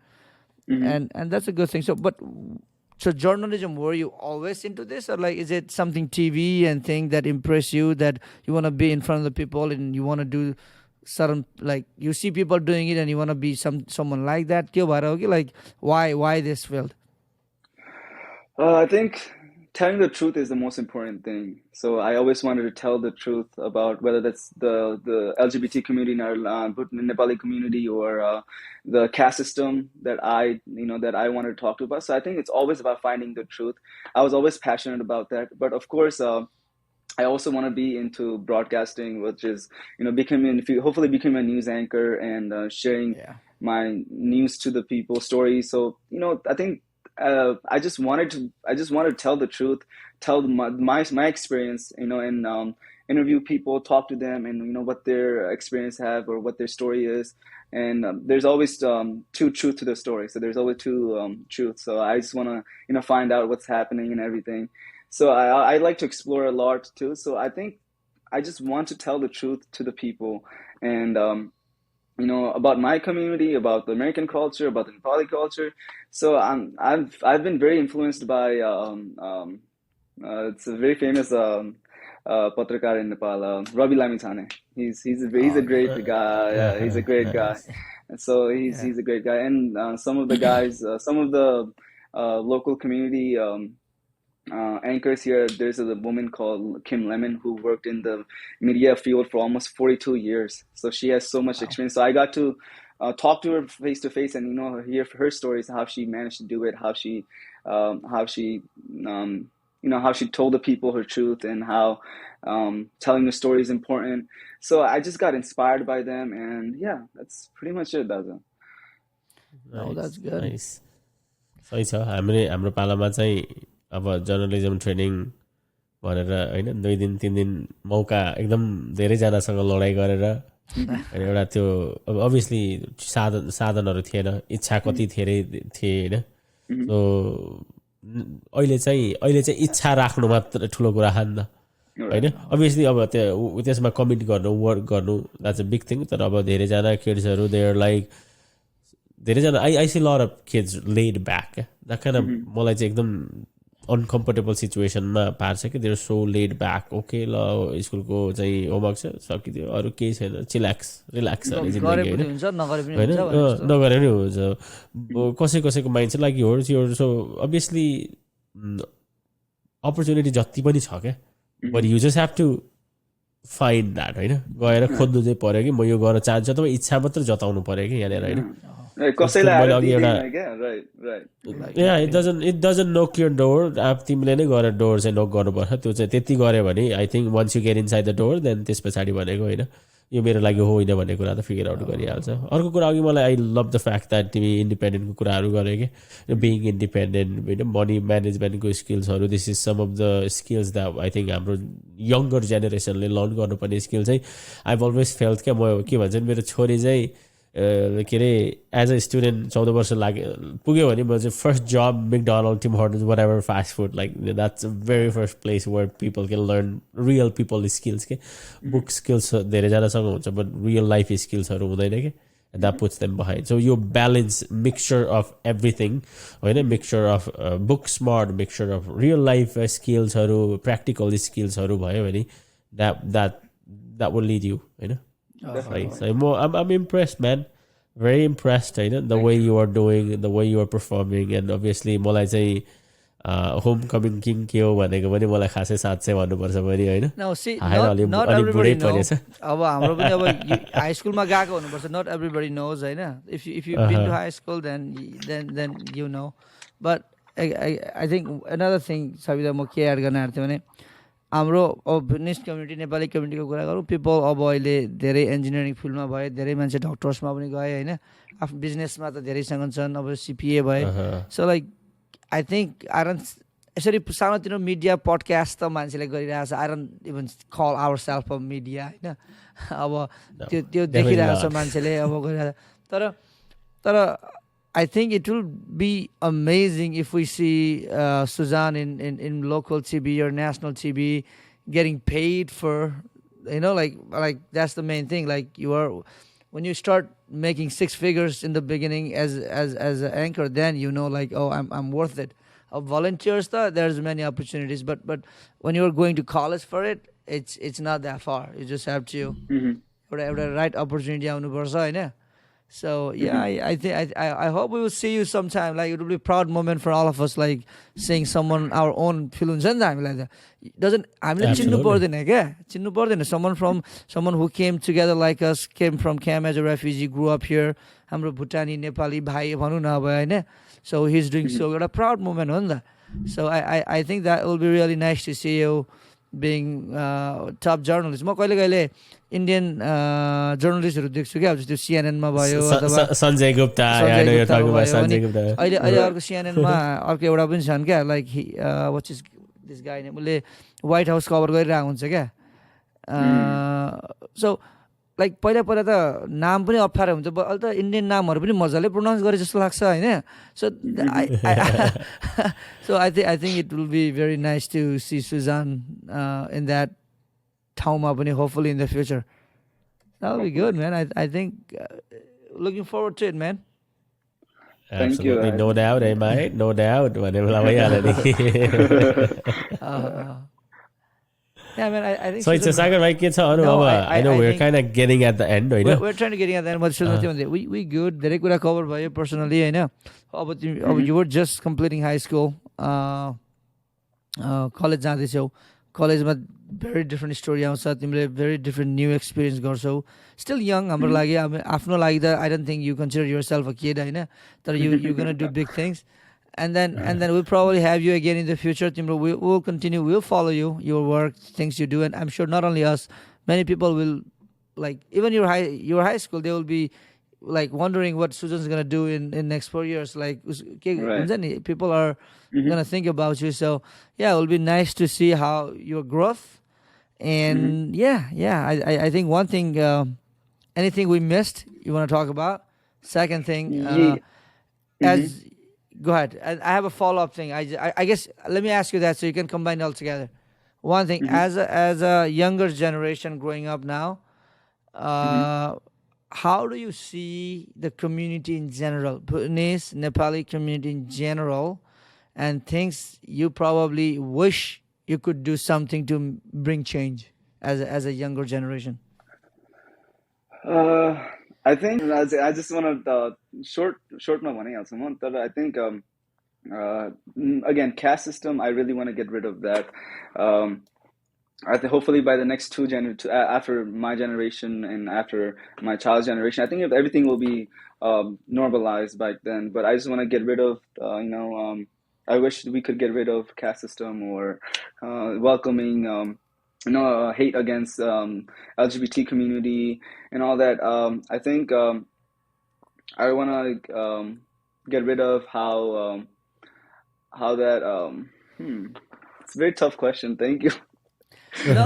Speaker 2: And that's a good thing. So journalism, were you always into this, or like is it something TV and thing that impress you that you want to be in front of the people and you want to do certain, like you see people doing it and you want to be someone like that? Like why this field?
Speaker 1: I think telling the truth is the most important thing. So I always wanted to tell the truth about whether that's the LGBT community in our Nepali community or the caste system that I wanted to talk to about. So I think it's always about finding the truth. I was always passionate about that. But of course, I also want to be into broadcasting, which is, hopefully become a news anchor and sharing my news to the people, stories. So, I think I just wanted to tell the truth, tell my experience, and interview people, talk to them, and what their experience have or what their story is. And there's always two truths to the story, so there's always two truths. So I just want to find out what's happening and everything. So I like to explore a lot too. So I think I just want to tell the truth to the people, and about my community, about the American culture, about the Nepali culture. So I've been very influenced by it's a very famous patrakar in Nepal, Ravi Lamithane. He's a great guy. Yeah, he's a great guy. And so he's a great guy. And some of the guys, some of the local community anchors here. There's a woman called Kim Lemon who worked in the media field for almost 42 years. So she has so much experience. So I got to talk to her face to face and hear her stories, how she managed to do it, how she told the people her truth, and how telling the story is important. So I just got inspired by them, and yeah, that's pretty much it, Daza.
Speaker 2: Oh, that's good.
Speaker 3: Nice. सही छ हाम्रो पालामा चाहिँ अब journalism training भनेर हैन 2 दिन 3 दिन मौका एकदम धेरैजनासँग लडाइँ गरेर एउटा त्यो अब अभियसली साधनहरू थिएन, इच्छा कति धेरै थिए हैन. सो अहिले चाहिँ इच्छा राख्नु मात्र ठुलो कुरा हो नि त हैन. अभियसली अब त्यसमा कमिट गर्नु, वर्क गर्नु, द्याट्स अ बिग थिङ. तर अब धेरैजना किड्सहरू दे आर लाइक धेरैजना I see lot of kids laid back. That kind of मलाई चाहिँ एकदम अनकम्फर्टेबल सिचुएसनमा पार्छ कि there so laid back. Okay ल स्कुलको चाहिँ होमवर्क छ सकिदियो, अरू केही छैन, रिल्याक्स नगरे पनि हुन्छ. कसैको माइन्ड चाहिँ like your. So obviously opportunity जति पनि छ क्या, but you just have to find that होइन. गएर खोज्नु चाहिँ पऱ्यो कि म यो गर्न चाहन्छु, तपाईँ इच्छा मात्र जताउनु पऱ्यो कि यहाँनिर होइन. It doesn't knock your door. अब तिमीले नै गएर डोर चाहिँ नक गर्नुपर्छ. त्यो चाहिँ त्यति गऱ्यो भने I think once you get inside the door then त्यस पछाडि भनेको होइन यो मेरो लागि होइन भन्ने कुरा त फिगर आउट गरिहाल्छ. अर्को कुरा अघि मलाई आई लभ द फ्याक्ट द्याट तिमी इन्डिपेन्डेन्टको कुराहरू गऱ्यो कि बिङ इन्डिपेन्डेन्ट होइन, मनी म्यानेजमेन्टको स्किल्सहरू. This is some of the skills that I think हाम्रो यङ्गर जेनेरेसनले लर्न गर्नुपर्ने स्किल चाहिँ आई अलवेज फेल्ट क्या. म के भन्छ मेरो छोरी चाहिँ के अरे एज अ स्टुडेन्ट 14 वर्ष पुग्यो भने म चाहिँ फर्स्ट जब McDonald's, Tim Hortons, whatever fast food, like that's the very first place where people can learn real people skills के. बुक स्किल्स धेरैजनासँग हुन्छ बट रियल लाइफ स्किल्सहरू हुँदैन कि. and that puts them behind. So your balance, mixture of everything, होइन, mixture of book smart, mixture of real life skillsहरू, practical skillsहरू भयो भने that will lead you, होइन. So I'm impressed, man. Very impressed, होइन, the way you are doing, the way you are performing, and obviously मलाई चाहिँ homecoming king के हो भनेको पनि मलाई खासै साँच्चै भन्नुपर्छ पनि, होइन.
Speaker 2: No, see, not everybody knows. अब हाम्रो पनि अब high school मा गएको हुनुपर्छ. Not everybody knows, होइन. If you've been to high school, then you know. But I think another thing Savita म के एड गर्न आएको थिएँ भने हाम्रो अब बुद्धिस्ट कम्युनिटी, नेपाली कम्युनिटीको कुरा गरौँ, पिपल अब अहिले धेरै इन्जिनियरिङ फिल्डमा भए, धेरै मान्छे डक्टर्समा पनि गए, होइन. आफ्नो बिजनेसमा त धेरैसँग छन्, अब CPA भए. So like I think यसरी सानोतिनो मिडिया पडकास्ट त मान्छेले गरिरहेको छ. I don't even call ourselves a media, होइन. अब त्यो देखिरहेको छ मान्छेले अब गरिरहेको. तर I think it will be amazing if we see Sujan in local TV or national TV getting paid for, you know, like that's the main thing. Like when you start making 6 figures in the beginning as an anchor, then you know, like, oh, I'm worth it. Volunteers, there's many opportunities, but when you're going to college for it, it's not that far. You just have to the right opportunity आउनुपर्छ, होइन. So yeah, I think I hope we will see you sometime. Like it will be a proud moment for all of us, like seeing someone our own film हुन्छ नि त हामीलाई त. Doesn't हामीले चिन्नु पर्दैन क्या, चिन्नु पर्दैन. Someone who came together like us, came from Cam as a refugee, grew up here. हाम्रो भुटानी नेपाली भाइ भनौँ न अब, होइन. So he's doing so good. A proud moment हो नि त. So I think that will be really nice to see you being top journalist. म कहिले इन्डियन जर्नलिस्टहरू देख्छु क्या, जस्तो CNN मा भयो अथवा
Speaker 3: सञ्जय गुप्ता,
Speaker 2: अहिले अर्को CNN मा अर्को एउटा पनि छन् क्या, like what is this guy name, उसले व्हाइट हाउस कभर गरिरहेको हुन्छ क्या. सो लाइक पहिला त नाम पनि अप्ठ्यारो हुन्छ, अहिले त इन्डियन नामहरू पनि मजाले प्रोनाउन्स गरे जस्तो लाग्छ, होइन. So I think it will be very nice to see Sujan in that ठाउँमा पनि, hopefully in the future. That will be good, man. I think looking forward to it, man.
Speaker 1: Thank you.
Speaker 3: No doubt, mate. No doubt.
Speaker 2: Yeah, man, I think
Speaker 3: so. It's a saga, right? Kids, I know we're kind of getting at the end, right?
Speaker 2: We're trying to get at the end, but we good. धेरै कुरा cover भयो personally, होइन. अब you were just completing high school, college जाँदैछौ. कलेजमा very different story आउँछ, तिमीले very different new experience गर्छौ. Still young, हाम्रो लागि, आफ्नो लागि त I don't think you consider yourself a kid, होइन. तर you're gonna do big things. And then we'll probably have you again in the future. Timro, we'll continue. We'll follow you, your work, things you do, and I'm sure not only us, many people will, like even your high school, they will be like wondering what Sujan's gonna do in next 4 years. Like right. People are gonna think about you. So yeah, it will be nice to see how your growth. And I think one thing, anything we missed, you want to talk about? Second thing, as go ahead. I have a follow-up thing. I guess let me ask you that so you can combine it all together. One thing, as a younger generation growing up now, how do you see the community in general, Bhutanese, Nepali community in general, and things you probably wish you could do something to bring change as a younger generation?
Speaker 1: I think I just want to short my money out someone. But I think again, caste system. I really want to get rid of that. I think hopefully by the next after my generation and after my child's generation, I think if everything will be normalized by then. But I just want to get rid of I wish we could get rid of caste system or welcoming. Hate against LGBT community and all that. I think I want to get rid of how that. It's a very tough question. Thank you.
Speaker 2: No.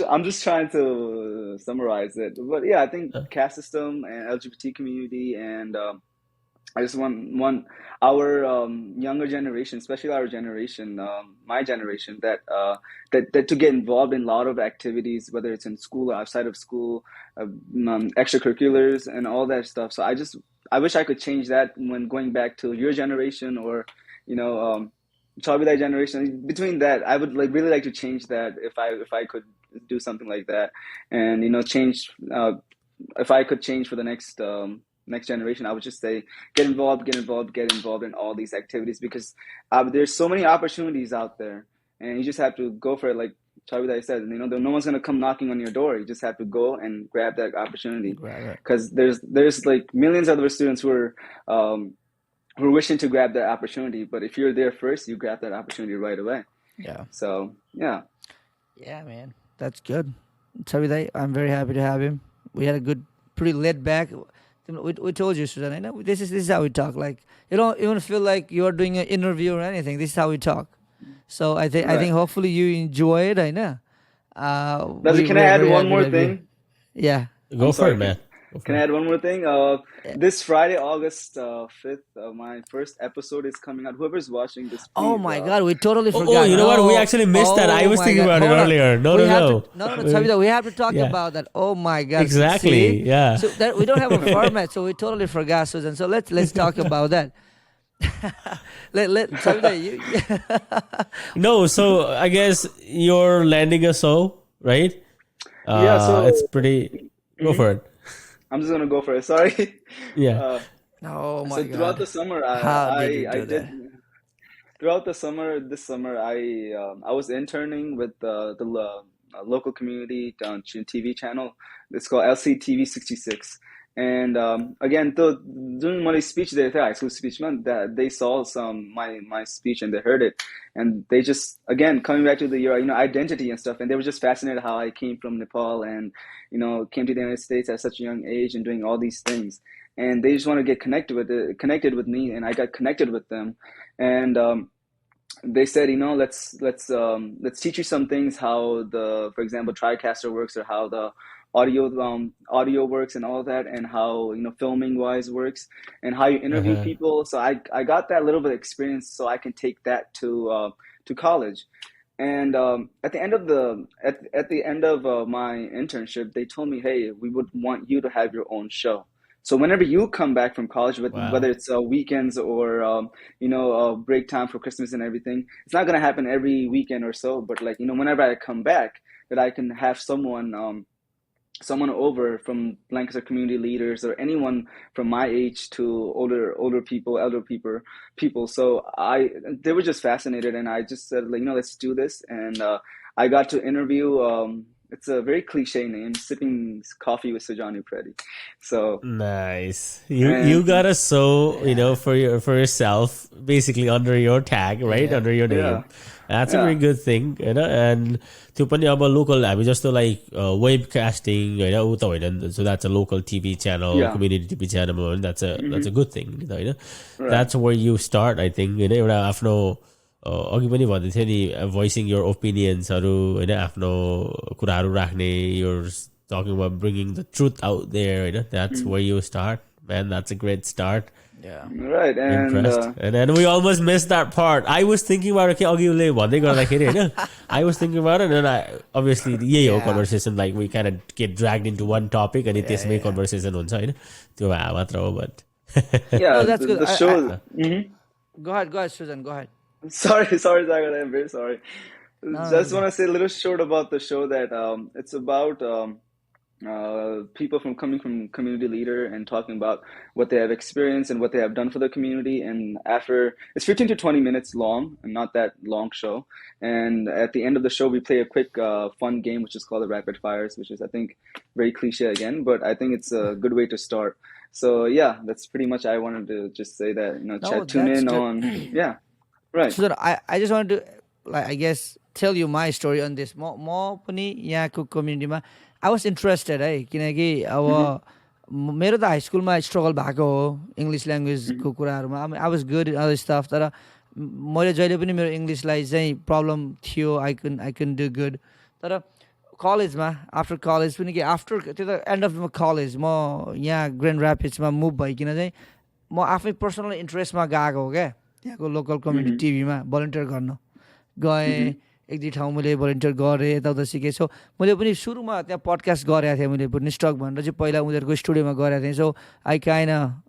Speaker 1: I'm just trying to summarize it. But yeah, I think caste system and LGBT community and I just want our younger generation, especially our generation, my generation, that to get involved in a lot of activities, whether it's in school or outside of school, extracurriculars and all that stuff. So I wish I could change that when going back to your generation or, you know, Chabidai generation. Between that, I would really like to change that if I could do something like that, and change. If I could change for the next generation, I would just say get involved in all these activities, because there's so many opportunities out there, and you just have to go for it. Like Chabidai said, no one's gonna come knocking on your door. You just have to go and grab that opportunity, because there's like millions of other students who are wishing to grab that opportunity. But if you're there first, you grab that opportunity right away.
Speaker 2: Yeah.
Speaker 1: So yeah.
Speaker 2: Yeah, man, that's good. Chabidai, I'm very happy to have him. We had a good, pretty laid back. We told you, Sujan, I know this is how we talk. Like, you don't even feel like you're doing an interview or anything. This is how we talk. So I think hopefully you enjoy it. I know.
Speaker 1: Can I add one more thing?
Speaker 2: Yeah.
Speaker 3: Go for it, man.
Speaker 1: Can I add one more thing? This Friday, August 5th, my first episode is coming out. Whoever's watching this, please,
Speaker 2: oh my God, we totally forgot.
Speaker 3: Oh, you know what? We actually missed that. I was thinking about it earlier. No,
Speaker 2: Chabidai, we have to talk about that. Oh my God.
Speaker 3: Exactly. Yeah.
Speaker 2: So we don't have a format, so we totally forgot, Sujan. So let's talk about that. Chabidai, you.
Speaker 3: No, so I guess you're landing a show, right?
Speaker 1: Yeah. So
Speaker 3: it's pretty. Go for it.
Speaker 1: I'm just gonna go for it. Sorry.
Speaker 3: Yeah.
Speaker 2: Oh my God.
Speaker 1: So throughout the summer, this summer, I was interning with the local community TV channel. It's called LCTV 66. And again, during my speech there, high school speech, man, that they saw my speech and they heard it, and they just, again, coming back to your identity and stuff, and they were just fascinated how I came from Nepal and came to the United States at such a young age and doing all these things, and they just want to get connected with me, and I got connected with them, and they said, let's teach you some things, how for example, TriCaster works, or how the audio works and all that, and how filming wise works, and how you interview people. So I got that little bit of experience, so I can take that to college. And at the end of my internship, they told me, hey, we would want you to have your own show. So whenever you come back from college, whether it's weekends or break time for Christmas and everything, it's not gonna happen every weekend or so. But whenever I come back, that I can have someone over from Lancaster community leaders, or anyone from my age to older people, elder people. So they were just fascinated, and I just said, let's do this. And I got to interview. It's a very cliche name, Sipping Coffee with Sujan Upreti. So
Speaker 3: nice. You got a for yourself, basically under your tag, right? Under your name.
Speaker 1: Yeah.
Speaker 3: That's a very good thing, and त्यो पनि अब local हामी जस्तो like web casting होइन उ त होइन, so that's a local TV channel, community TV channel, that's a good thing, होइन. That's where you start, I think, एउटा आफ्नो अघि पनि भन्दै थियो नि, voicing your opinionsहरू, होइन, आफ्नो कुराहरू राख्ने, you're talking about bringing the truth out there, होइन. That's where you start, man. That's a great start.
Speaker 2: Yeah.
Speaker 1: Right. And
Speaker 3: and then we almost missed that part. I was thinking about it. I was thinking about it, and then obviously the conversation, like we kind of get dragged into one topic, and it's my conversation on but
Speaker 1: yeah,
Speaker 2: that's good.
Speaker 1: The show.
Speaker 2: Go ahead, Sujan. Go ahead.
Speaker 1: Sorry, Zagar, I'm very sorry. Just want to say a little short about the show, that it's about people coming from community leader and talking about what they have experienced and what they have done for the community. And after, it's 15 to 20 minutes long, and not that long show. And at the end of the show, we play a quick fun game, which is called the Rapid Fires, which is, I think, very cliche again, but I think it's a good way to start. So yeah, that's pretty much, I wanted to just say that, tune in on, right.
Speaker 2: So I just wanted to, I guess, tell you my story on this. More पनि यहाँको community-मा I was interested, किनकि अब मेरो त high स्कुलमा struggle भएको हो English ल्याङ्ग्वेजको कुराहरूमा. I was good in other stuff, तर मैले जहिले पनि मेरो इङ्ग्लिसलाई चाहिँ प्रब्लम थियो. I couldn't do good. तर कलेजमा, आफ्टर कलेज पनि, कि आफ्टर त्यो त एन्ड अफ कलेज म यहाँ ग्रान्ड ऱ्यापिड्समा मुभ भइकन चाहिँ म आफै पर्सनल इन्ट्रेस्टमा गएको हो क्या त्यहाँको लोकल कम्युनिटी टिभीमा भलन्टियर गर्न गएँ एक दुई ठाउँ मैले भलन्टियर गरेँ यताउता सिकेँ सो मैले पनि सुरुमा त्यहाँ पडकास्ट गरेको थिएँ मैले पनि स्टक भनेर चाहिँ पहिला उनीहरूको स्टुडियोमा गरेको थिएँ so I kind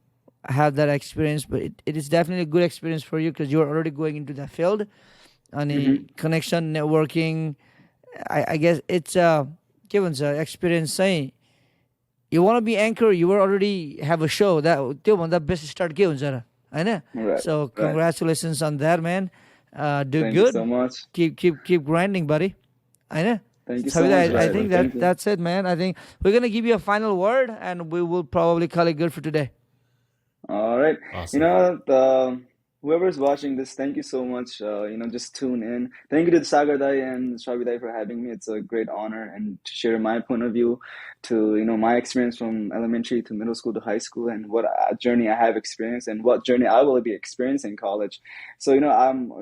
Speaker 2: have that experience, but it is definitely a good experience for you because you're already going into that field. And connection, networking, I guess it's given experience saying you want to be anchor, you already have a show that best start given I know.
Speaker 1: Right,
Speaker 2: So congratulations on that, man. Do
Speaker 1: Thank
Speaker 2: good.
Speaker 1: you so much.
Speaker 2: Keep grinding, buddy. I know.
Speaker 1: Thank you so much.
Speaker 2: I think that's it, man. I think we're gonna give you a final word, and we will probably call it good for today.
Speaker 1: All right.
Speaker 3: Awesome.
Speaker 1: You know, whoever's watching this, thank you so much. Just tune in. Thank you to Sagar Dai and Shravi Dai for having me. It's a great honor and to share my point of view to, my experience from elementary to middle school to high school and what journey I have experienced and what journey I will be experiencing in college. So,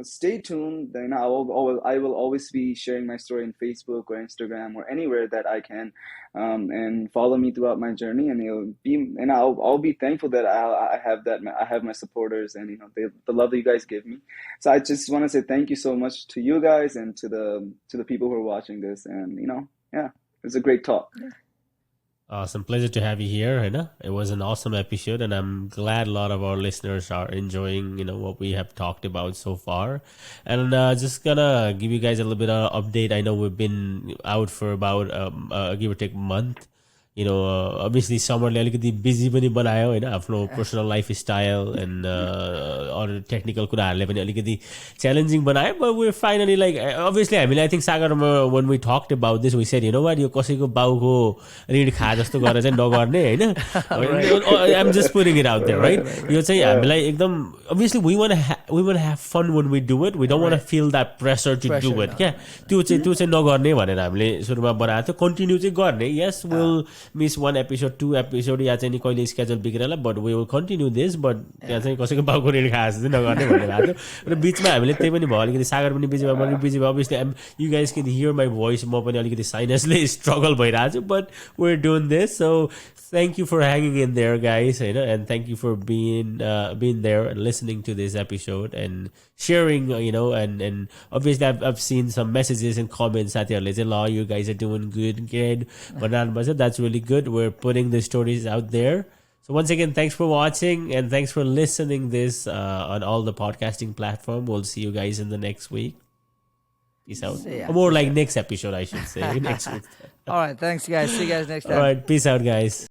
Speaker 1: stay tuned. I will always be sharing my story in Facebook or Instagram or anywhere that I can. And follow me throughout my journey, and I'll be thankful that I have my supporters and the love that you guys give me. So I just want to say thank you so much to you guys and to the people who are watching this, and it's a great talk.
Speaker 3: Awesome. Pleasure to have you here. It was an awesome episode, and I'm glad a lot of our listeners are enjoying, what we have talked about so far. And just gonna give you guys a little bit of update. I know we've been out for about give or take month. Obviously समरले अलिकति busy पनि बनायो होइन आफ्नो personal life style and अरू technical कुराहरूले पनि अलिकति च्यालेन्जिङ बनायो but we finally like obviously हामीले आई थिङ्क सागरमा when we talked about this we said what यो कसैको बाउको ऋण खा जस्तो गरेर चाहिँ नगर्ने होइन I'm just putting it out there right यो चाहिँ हामीलाई एकदम obviously we want to have fun when we do it we don't want to feel that pressure to do it क्या त्यो चाहिँ नगर्ने भनेर हामीले सुरुमा बनाएको थियो कन्टिन्यू चाहिँ गर्ने yes we'll miss one episode, 2 episode या चाहिँ नि कहिले schedule बिग्रेला but we will continue this but त्यहाँ चाहिँ कसैको बाउको ऋण खाए जस्तो चाहिँ नगर्ने भनेर आएको थियो र बिचमा हामीले त्यही पनि भयो अलिकति सागर पनि बिजी भयो म पनि बिजी भयो obviously you guys can hear my voice म पनि अलिकति साइनसले स्ट्रगल भइरहेको छु but we're doing this so thank you for hanging in there guys and thank you for being there and listening to this episode and sharing and obviously I've seen some messages and comments साथीहरूले चाहिँ ल you guys are doing good भन्नुहुन्छ that's really good we're putting the stories out there so once again thanks for watching and thanks for listening this on all the podcasting platform we'll see you guys in the next week peace out or more like next episode I should say next week
Speaker 2: all right thanks guys see you guys next time
Speaker 3: all right peace out guys